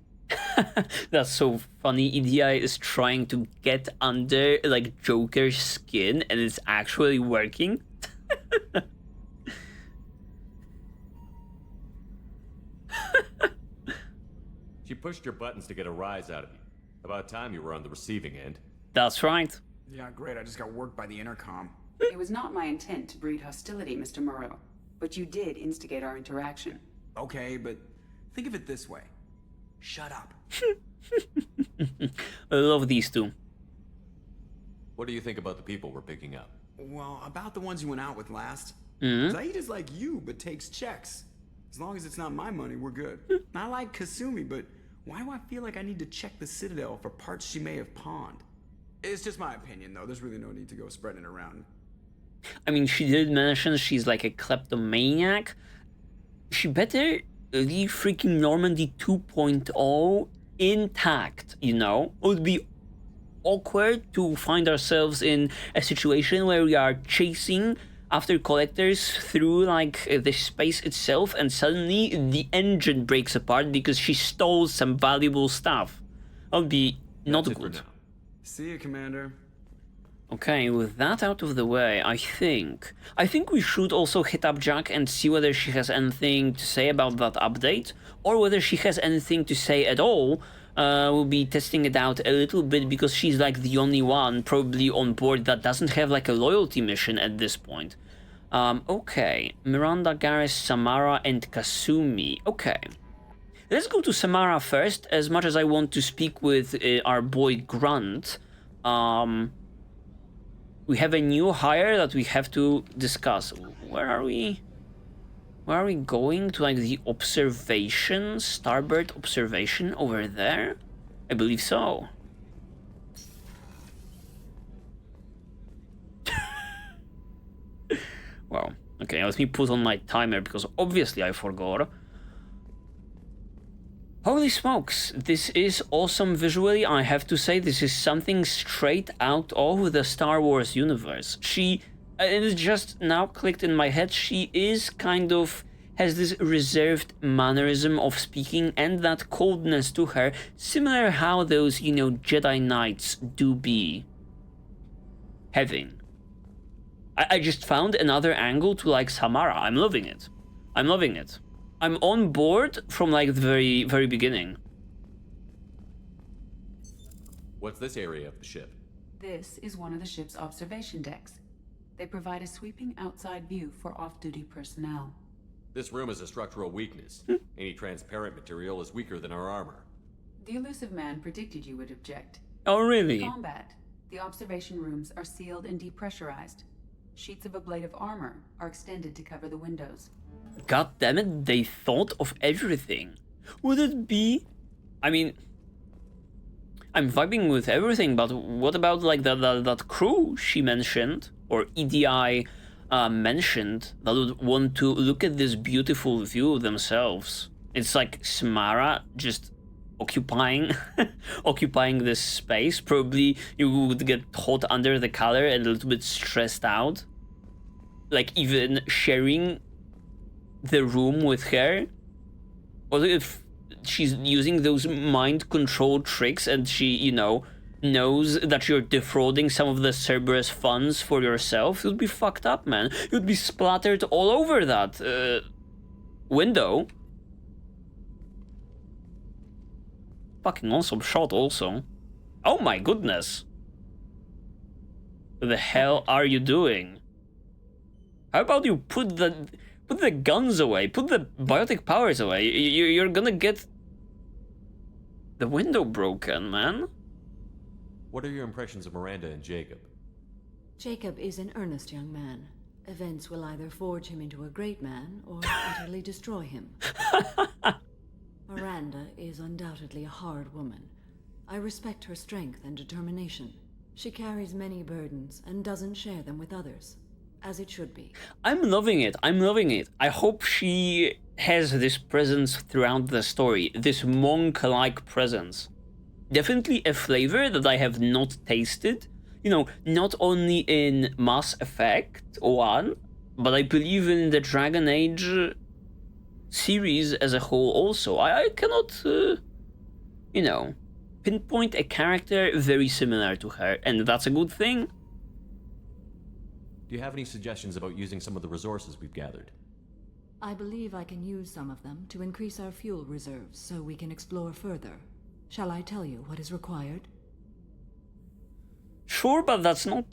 That's so funny. EDI is trying to get under like Joker's skin and it's actually working. She pushed your buttons to get a rise out of you. About time you were on the receiving end. That's right. Yeah, great. I just got worked by the intercom. It was not my intent to breed hostility, Mr. Moreau, but you did instigate our interaction. Okay, but think of it this way. Shut up. I love these two. What do you think about the people we're picking up? Well, about the ones you went out with last. Mm-hmm. Zaid is like you, but takes checks. As long as it's not my money, we're good. I like Kasumi, but why do I feel like I need to check the Citadel for parts she may have pawned? It's just my opinion, though. There's really no need to go spreading it around. I mean, she did mention she's like a kleptomaniac. She better leave freaking Normandy 2.0 intact, you know? It would be awkward to find ourselves in a situation where we are chasing after collectors through like the space itself and suddenly the engine breaks apart because she stole some valuable stuff. That would be not good. See you, Commander. Okay, with that out of the way, I think we should also hit up Jack and see whether she has anything to say about that update, or whether she has anything to say at all. We'll be testing it out a little bit because she's like the only one probably on board that doesn't have like a loyalty mission at this point. Okay, Miranda, Garrus, Samara, and Kasumi. Okay. Let's go to Samara first, as much as I want to speak with our boy Grunt. We have a new hire that we have to discuss. Where are we? Where are we going? To like the observation? Starboard observation over there? I believe so. Wow. Okay, let me put on my timer because obviously I forgot. Holy smokes, this is awesome visually. I have to say this is something straight out of the Star Wars universe. It just now clicked in my head, she is kind of, has this reserved mannerism of speaking and that coldness to her, similar how those, you know, Jedi Knights do be having. I just found another angle to like Samara. I'm loving it. I'm loving it. I'm on board from like the very, very beginning. What's this area of the ship? This is one of the ship's observation decks. They provide a sweeping outside view for off-duty personnel. This room is a structural weakness. Any transparent material is weaker than our armor. The elusive man predicted you would object. Oh, really? In combat, the observation rooms are sealed and depressurized. Sheets of ablative armor are extended to cover the windows. God damn it, they thought of everything. Would it be... I mean... I'm vibing with everything, but what about like that crew she mentioned, or EDI mentioned, that would want to look at this beautiful view themselves? It's like Samara just occupying occupying this space. Probably you would get hot under the collar and a little bit stressed out. Like even sharing the room with her. Or if she's using those mind control tricks and she, you know, knows that you're defrauding some of the Cerberus funds for yourself, you'd be fucked up, man. You'd be splattered all over that window. Fucking awesome shot also. Oh my goodness. What the hell are you doing? How about you put the guns away, put the biotic powers away. You're gonna get the window broken, man. What are your impressions of Miranda and Jacob? Jacob is an earnest young man. Events will either forge him into a great man or utterly destroy him. Miranda is undoubtedly a hard woman. I respect her strength and determination. She carries many burdens and doesn't share them with others. As it should be. I'm loving it. I'm loving it. I hope she has this presence throughout the story. This monk-like presence. Definitely a flavor that I have not tasted. You know, not only in Mass Effect 1, but I believe in the Dragon Age series as a whole also. I cannot, you know, pinpoint a character very similar to her, and that's a good thing. Do you have any suggestions about using some of the resources we've gathered? I believe I can use some of them to increase our fuel reserves so we can explore further. Shall I tell you what is required? Sure, but that's not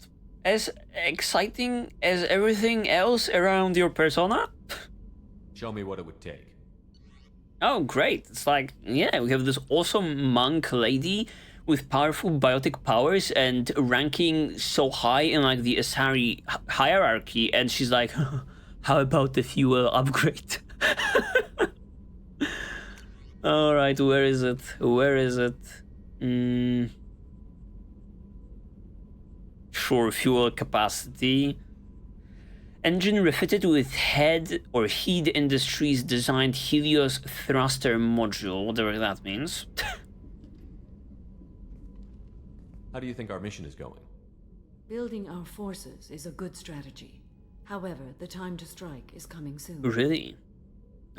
as exciting as everything else around your persona. Show me what it would take. Oh, great. It's like, yeah, we have this awesome monk lady with powerful biotic powers and ranking so high in like the Asari hierarchy, and she's like, how about the fuel upgrade? Alright, where is it? Where is it? Sure, fuel capacity. Engine refitted with head or Heed Industries designed Helios thruster module, whatever that means. How do you think our mission is going? Building our forces is a good strategy. However, the time to strike is coming soon. Really?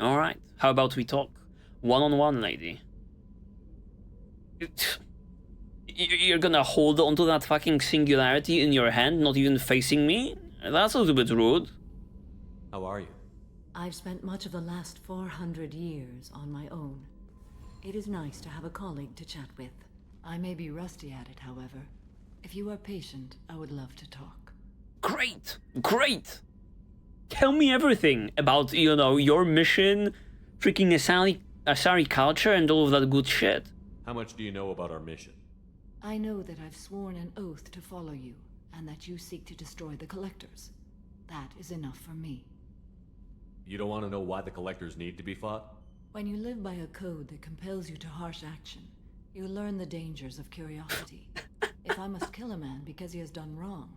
Alright, how about we talk? One-on-one, lady. You're gonna hold onto that fucking singularity in your hand, not even facing me? That's a little bit rude. How are you? I've spent much of the last 400 years on my own. It is nice to have a colleague to chat with. I may be rusty at it, however. If you are patient, I would love to talk. Great! Great! Tell me everything about, you know, your mission, freaking Asari culture, and all of that good shit. How much do you know about our mission? I know that I've sworn an oath to follow you, and that you seek to destroy the Collectors. That is enough for me. You don't want to know why the Collectors need to be fought? When you live by a code that compels you to harsh action, you learn the dangers of curiosity. If I must kill a man because he has done wrong,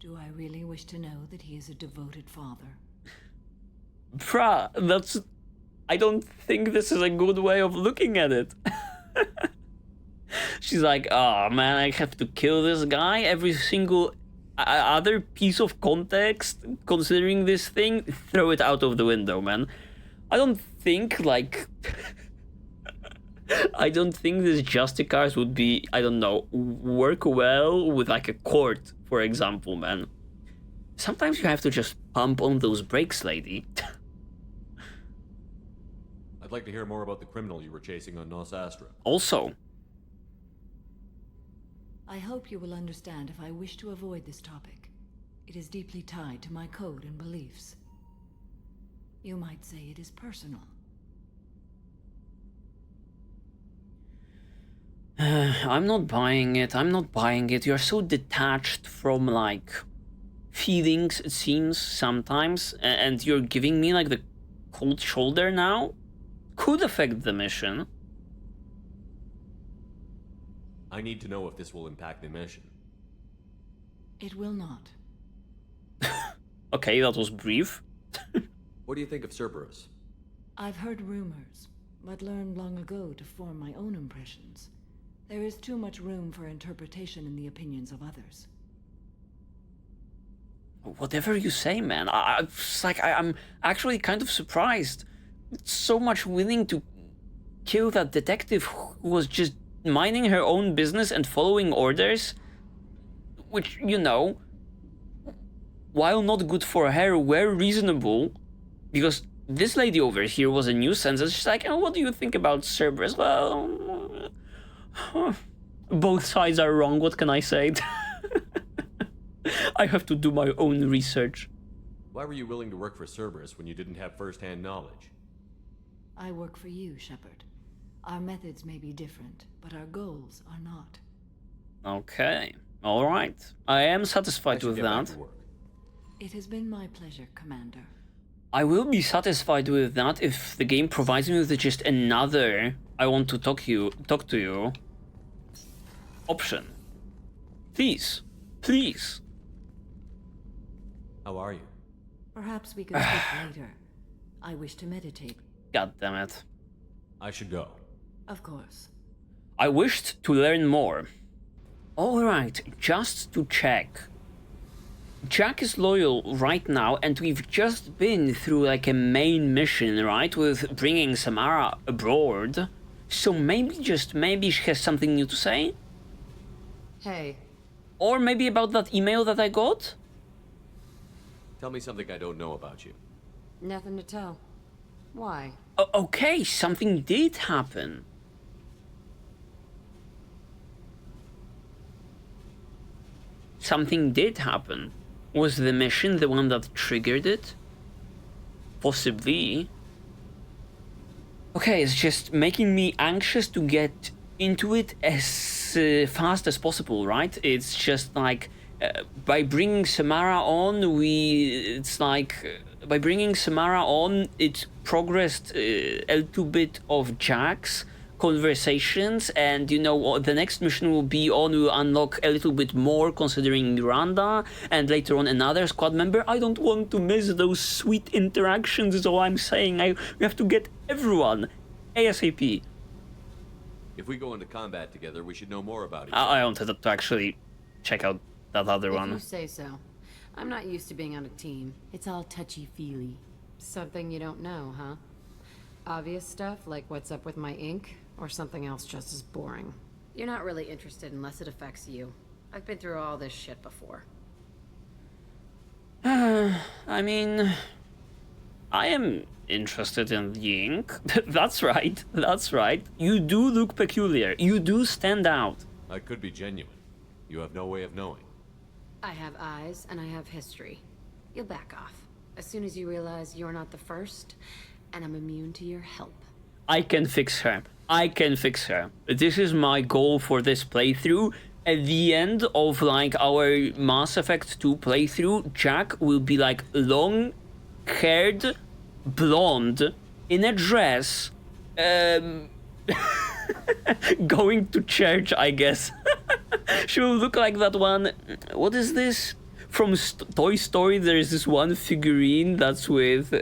do I really wish to know that he is a devoted father? Bruh, that's... I don't think this is a good way of looking at it. She's like, oh man, I have to kill this guy. Every single other piece of context considering this thing, throw it out of the window, man. I don't think, like... I don't think this Justicars would be, I don't know, work well with like a court, for example, man. Sometimes you have to just pump on those brakes, lady. I'd like to hear more about the criminal you were chasing on Nos Astra. Also. I hope you will understand if I wish to avoid this topic. It is deeply tied to my code and beliefs. You might say it is personal. I'm not buying it. I'm not buying it. You're so detached from, like, feelings, it seems, sometimes. And you're giving me, like, the cold shoulder now? Could affect the mission. I need to know if this will impact the mission. It will not. Okay, that was brief. What do you think of Cerberus? I've heard rumors, but learned long ago to form my own impressions. There is too much room for interpretation in the opinions of others. Whatever you say, man. I'm actually kind of surprised. So much willing to kill that detective who was just minding her own business and following orders. Which, you know, while not good for her, were reasonable. Because this lady over here was a nuisance. And she's like, oh, what do you think about Cerberus? Well... both sides are wrong, what can I say? I have to do my own research. Why were you willing to work for Cerberus when you didn't have first-hand knowledge? I work for you, Shepard. Our methods may be different, but our goals are not. Okay, alright. I am satisfied with that. It has been my pleasure, Commander. I will be satisfied with that if the game provides me with just another I want to talk to you option. Please. Please. How are you? Perhaps we can speak later. I wish to meditate. God damn it. I should go. Of course. I wished to learn more. Alright, just to check. Jack is loyal right now, and we've just been through like a main mission, right? With bringing Samara aboard. So maybe, just maybe, she has something new to say? Hey. Or maybe about that email that I got? Tell me something I don't know about you. Nothing to tell. Why? Okay, something did happen. Something did happen. Was the mission the one that triggered it? Possibly. Okay, it's just making me anxious to get into it as fast as possible, right? It's just like by bringing Samara on, by bringing Samara on, it progressed a little bit of Jack's conversations, and you know, the next mission will be on, we'll unlock a little bit more considering Miranda, and later on another squad member. I don't want to miss those sweet interactions, is all I'm saying. We have to get everyone ASAP. If we go into combat together, we should know more about it. I wanted to actually check out that other one. If you say so. I'm not used to being on a team. It's all touchy-feely. Something you don't know, huh? Obvious stuff, like what's up with my ink, or something else just as boring. You're not really interested unless it affects you. I've been through all this shit before. I mean, I am interested in the ink. That's right, that's right. You do look peculiar. You do stand out. I could be genuine. You have no way of knowing. I have eyes, and I have history. You'll back off. As soon as you realize you're not the first, and I'm immune to your help. I can fix her. I can fix her. This is my goal for this playthrough. At the end of like our Mass Effect 2 playthrough, Jack will be like long-haired, blonde, in a dress, going to church, I guess. She will look like that one. What is this? From Toy Story, there is this one figurine that's with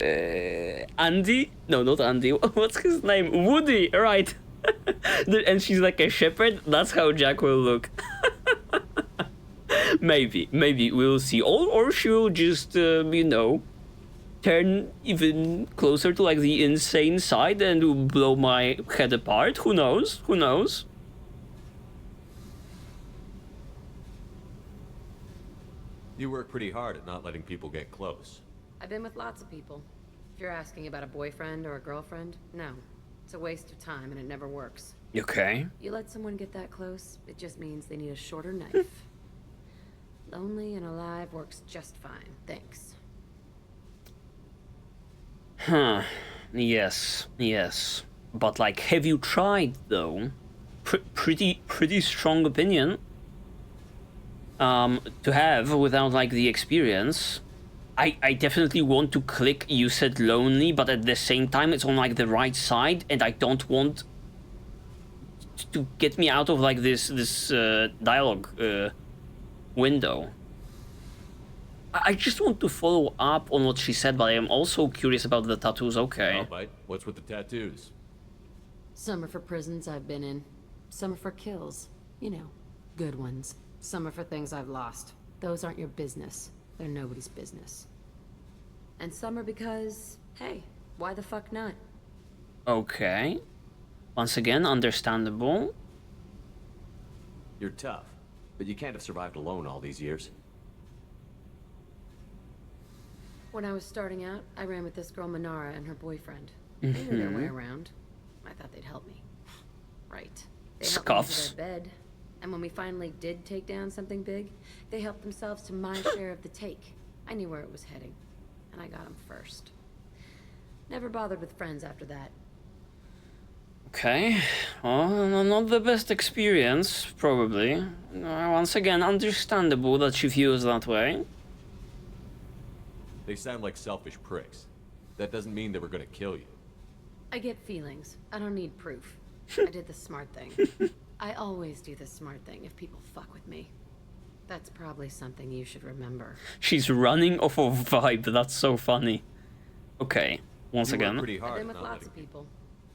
Andy. No, not Andy. What's his name? Woody, right? And she's like a shepherd. That's how Jack will look. Maybe we'll see. Or she'll just, you know, turn even closer to like the insane side and will blow my head apart. Who knows? Who knows? You work pretty hard at not letting people get close. I've been with lots of people. If you're asking about a boyfriend or a girlfriend, no. It's a waste of time and it never works. Okay. You let someone get that close, it just means they need a shorter knife. Lonely and alive works just fine, thanks. Huh. Yes. But like, have you tried though? Pretty strong opinion. To have without like the experience. I definitely want to click you said lonely, but at the same time it's on like the right side, and I don't want to get me out of like this dialogue window. I just want to follow up on what she said, but I am also curious about the tattoos. Okay. Albite, what's with the tattoos? Some are for prisons I've been in. Some are for kills. You know, good ones. Some are for things I've lost. Those aren't your business. They're nobody's business. And some are because, hey, why the fuck not? Okay. Once again, understandable. You're tough, but you can't have survived alone all these years. When I was starting out, I ran with this girl Manara and her boyfriend. They knew their way around. I thought they'd help me. Right. They helped me into their bed. And when we finally did take down something big, they helped themselves to my share of the take. I knew where it was heading, and I got them first. Never bothered with friends after that. Okay. Well, not the best experience, probably. Once again, understandable that she feels that way. They sound like selfish pricks. That doesn't mean they were gonna kill you. I get feelings. I don't need proof. I did the smart thing. I always do the smart thing if people fuck with me. That's probably something you should remember. She's running off of vibe. That's so funny. Okay, once again. I've been with lots of people.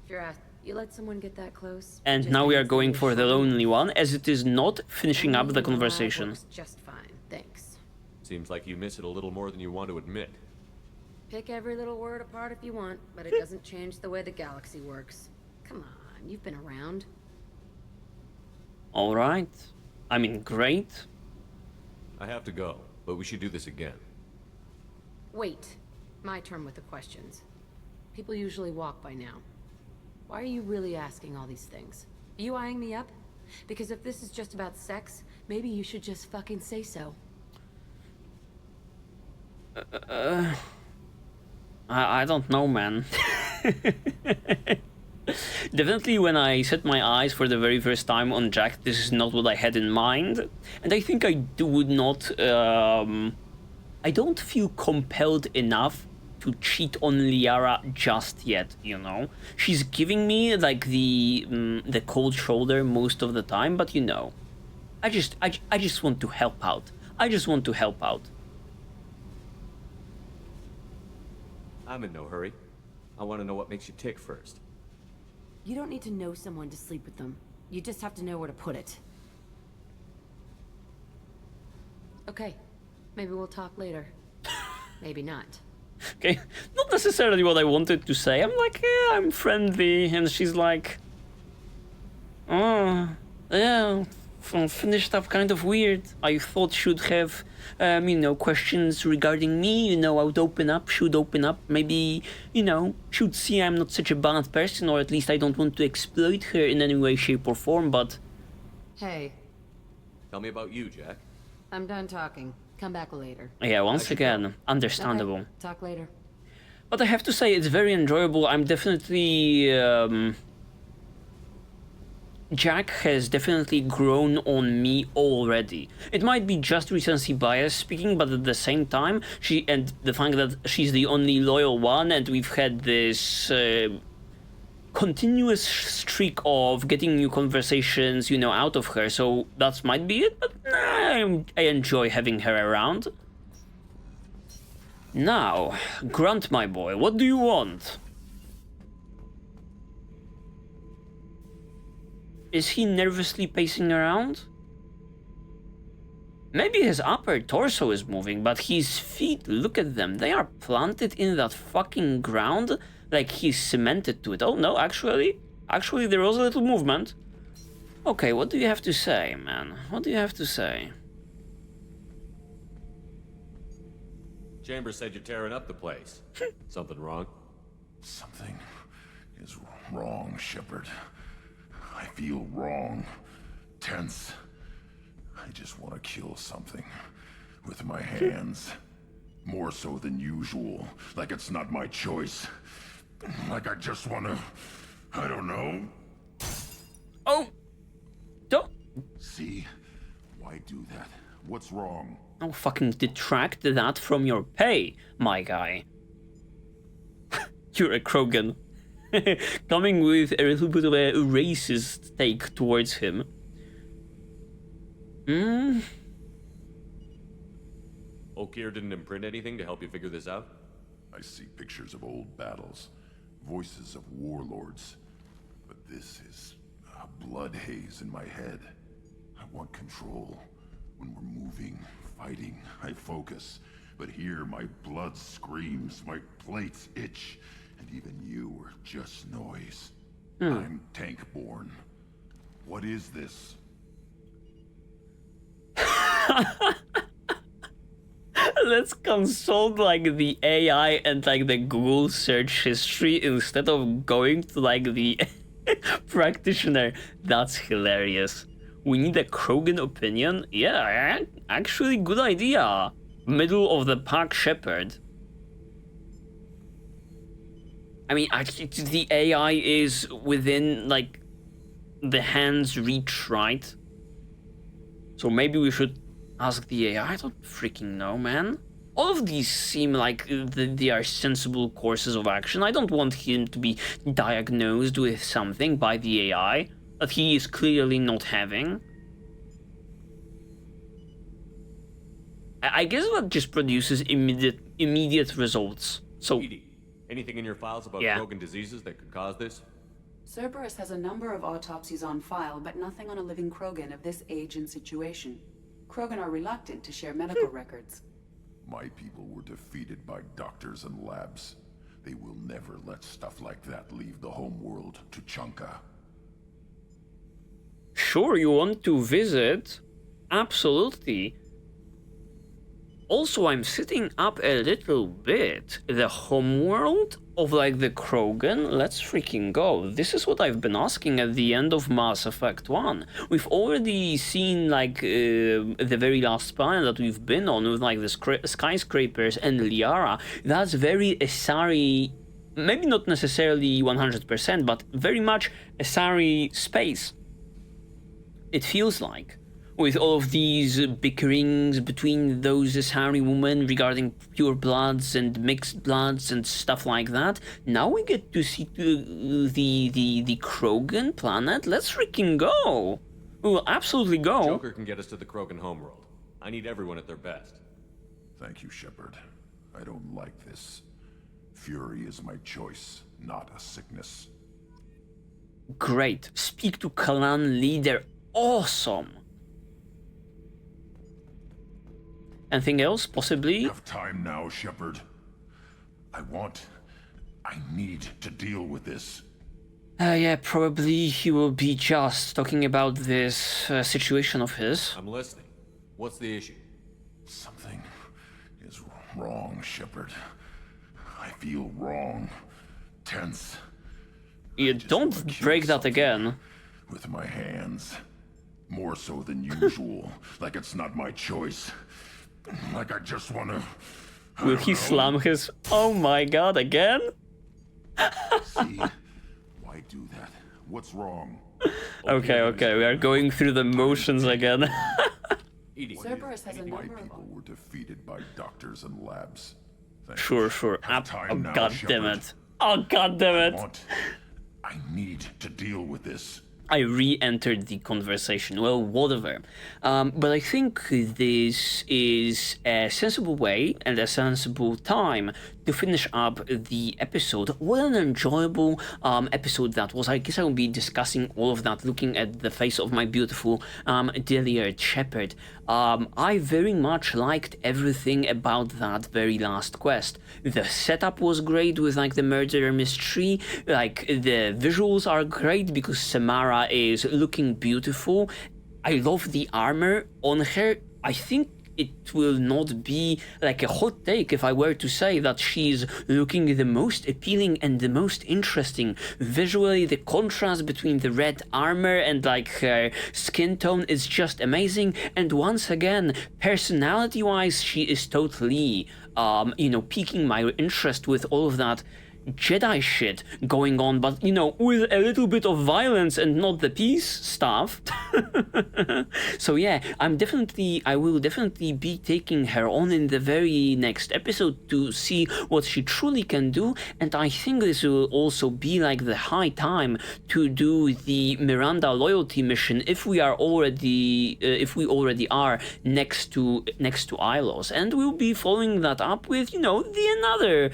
If you're asked, you let someone get that close. And now we are going for the lonely one, as it is not finishing up the conversation. Works just fine, thanks. Seems like you miss it a little more than you want to admit. Pick every little word apart if you want, but it doesn't change the way the galaxy works. Come on, you've been around. All right. I mean, great. I have to go, but we should do this again. Wait. My turn with the questions. People usually walk by now. Why are you really asking all these things? Are you eyeing me up? Because if this is just about sex, maybe you should just fucking say so. I don't know, man. Definitely when I set my eyes for the very first time on Jack, this is not what I had in mind. And I think I would not... I don't feel compelled enough to cheat on Liara just yet, you know? She's giving me, like, the cold shoulder most of the time, but you know. I just want to help out. I just want to help out. I'm in no hurry. I want to know what makes you tick first. You don't need to know someone to sleep with them. You just have to know where to put it. Okay, maybe we'll talk later. Maybe not. Okay, not necessarily what I wanted to say. I'm like, yeah, I'm friendly, and she's like, oh, yeah, finished up kind of weird. I thought she'd have, you know, questions regarding me, you know, I would open up, should open up, maybe, you know, should see I'm not such a bad person, or at least I don't want to exploit her in any way, shape, or form, but... Hey. Tell me about you, Jack. I'm done talking. Come back later. Yeah, once again, understandable. Okay, talk later. But I have to say, it's very enjoyable. I'm definitely... Jack has definitely grown on me already. It might be just recency bias speaking, but at the same time, and the fact that she's the only loyal one, and we've had this continuous streak of getting new conversations, you know, out of her, so that might be it, but I enjoy having her around. Now, Grunt, my boy, what do you want? Is he nervously pacing around? Maybe his upper torso is moving, but his feet, look at them. They are planted in that fucking ground like he's cemented to it. Oh no, actually there was a little movement. Okay, what do you have to say, man? What do you have to say? Chambers said you're tearing up the place. Something wrong? Something is wrong, Shepard. I feel wrong, tense. I just want to kill something with my hands. More so than usual, like it's not my choice. Like I just want to, I don't know. Oh, don't. See? Why do that? What's wrong? Don't fucking detract that from your pay, my guy. You're a Krogan. Coming with a little bit of a racist take towards him. Okir didn't imprint anything to help you figure this out? I see pictures of old battles, voices of warlords. But this is a blood haze in my head. I want control. When we're moving, fighting, I focus. But here my blood screams, my plates itch. And even you are just noise. I'm tank-born. What is this? Let's consult like the AI and like the Google search history instead of going to like the practitioner. That's hilarious. We need a Krogan opinion? Yeah, actually good idea. Middle of the pack Shepard. I mean, actually, the AI is within, like, the hand's reach, right? So maybe we should ask the AI. I don't freaking know, man. All of these seem like they are sensible courses of action. I don't want him to be diagnosed with something by the AI that he is clearly not having. I guess that just produces immediate results. So, Edie, anything in your files about yeah. Krogan diseases that could cause this? Cerberus has a number of autopsies on file, but nothing on a living Krogan of this age and situation. Krogan are reluctant to share medical records. My people were defeated by doctors and labs. They will never let stuff like that leave the homeworld to Chunka. Sure, you want to visit? Absolutely. Also, I'm setting up a little bit the homeworld of like the Krogan. Let's freaking go. This is what I've been asking at the end of Mass Effect 1. We've already seen like the very last planet that we've been on with like the skyscrapers and Liara. That's very Asari, maybe not necessarily 100%, but very much Asari space. It feels like. With all of these bickerings between those Asari women regarding pure bloods and mixed bloods and stuff like that. Now we get to see the Krogan planet. Let's freaking go. We will absolutely go. Joker can get us to the Krogan homeworld. I need everyone at their best. Thank you, Shepard. I don't like this. Fury is my choice, not a sickness. Great. Speak to clan leader. Awesome. Anything else, possibly? You have time now, Shepard. I need to deal with this. Yeah, probably he will be just talking about this situation of his. I'm listening. What's the issue? Something is wrong, Shepard. I feel wrong. Tense. You don't break that again. With my hands. More so than usual. Like it's not my choice. Like I just wanna... Will he slam his... Oh my god, again? See? Why do that? What's wrong? Okay, we are going through the motions again. Cerberus has a number of... My people were defeated by doctors and labs. Sure. Oh, god damn it. Oh, god damn it. I need to deal with this. I re-entered the conversation. Well, whatever. But I think this is a sensible way and a sensible time to finish up the episode. What an enjoyable episode that was. I guess I will be discussing all of that, looking at the face of my beautiful DyliardGaming Shepard. I very much liked everything about that very last quest. The setup was great with like the murder mystery, like the visuals are great because Samara is looking beautiful. I love the armor on her. I think it will not be like a hot take if I were to say that she's looking the most appealing and the most interesting. Visually, the contrast between the red armor and like her skin tone is just amazing. And once again, personality-wise, she is totally, piquing my interest with all of that Jedi shit going on, but with a little bit of violence and not the peace stuff. So yeah, I will definitely be taking her on in the very next episode to see what she truly can do, and I think this will also be like the high time to do the Miranda loyalty mission if we already are next to Ilos, and we'll be following that up with another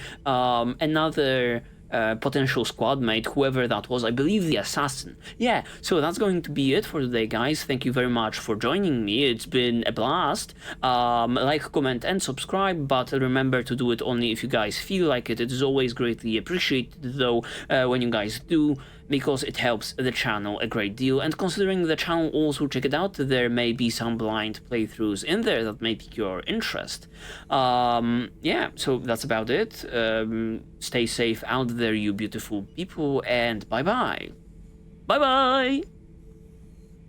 potential squad mate, whoever that was. I believe the assassin. Yeah, so that's going to be it for today, guys. Thank you very much for joining me. It's been a blast. Like, comment and subscribe, but remember to do it only if you guys feel like it. It is always greatly appreciated though when you guys do, because it helps the channel a great deal. And considering the channel also, check it out, there may be some blind playthroughs in there that may pique your interest. Yeah, so that's about it. Stay safe out there, you beautiful people, and bye bye. Bye bye.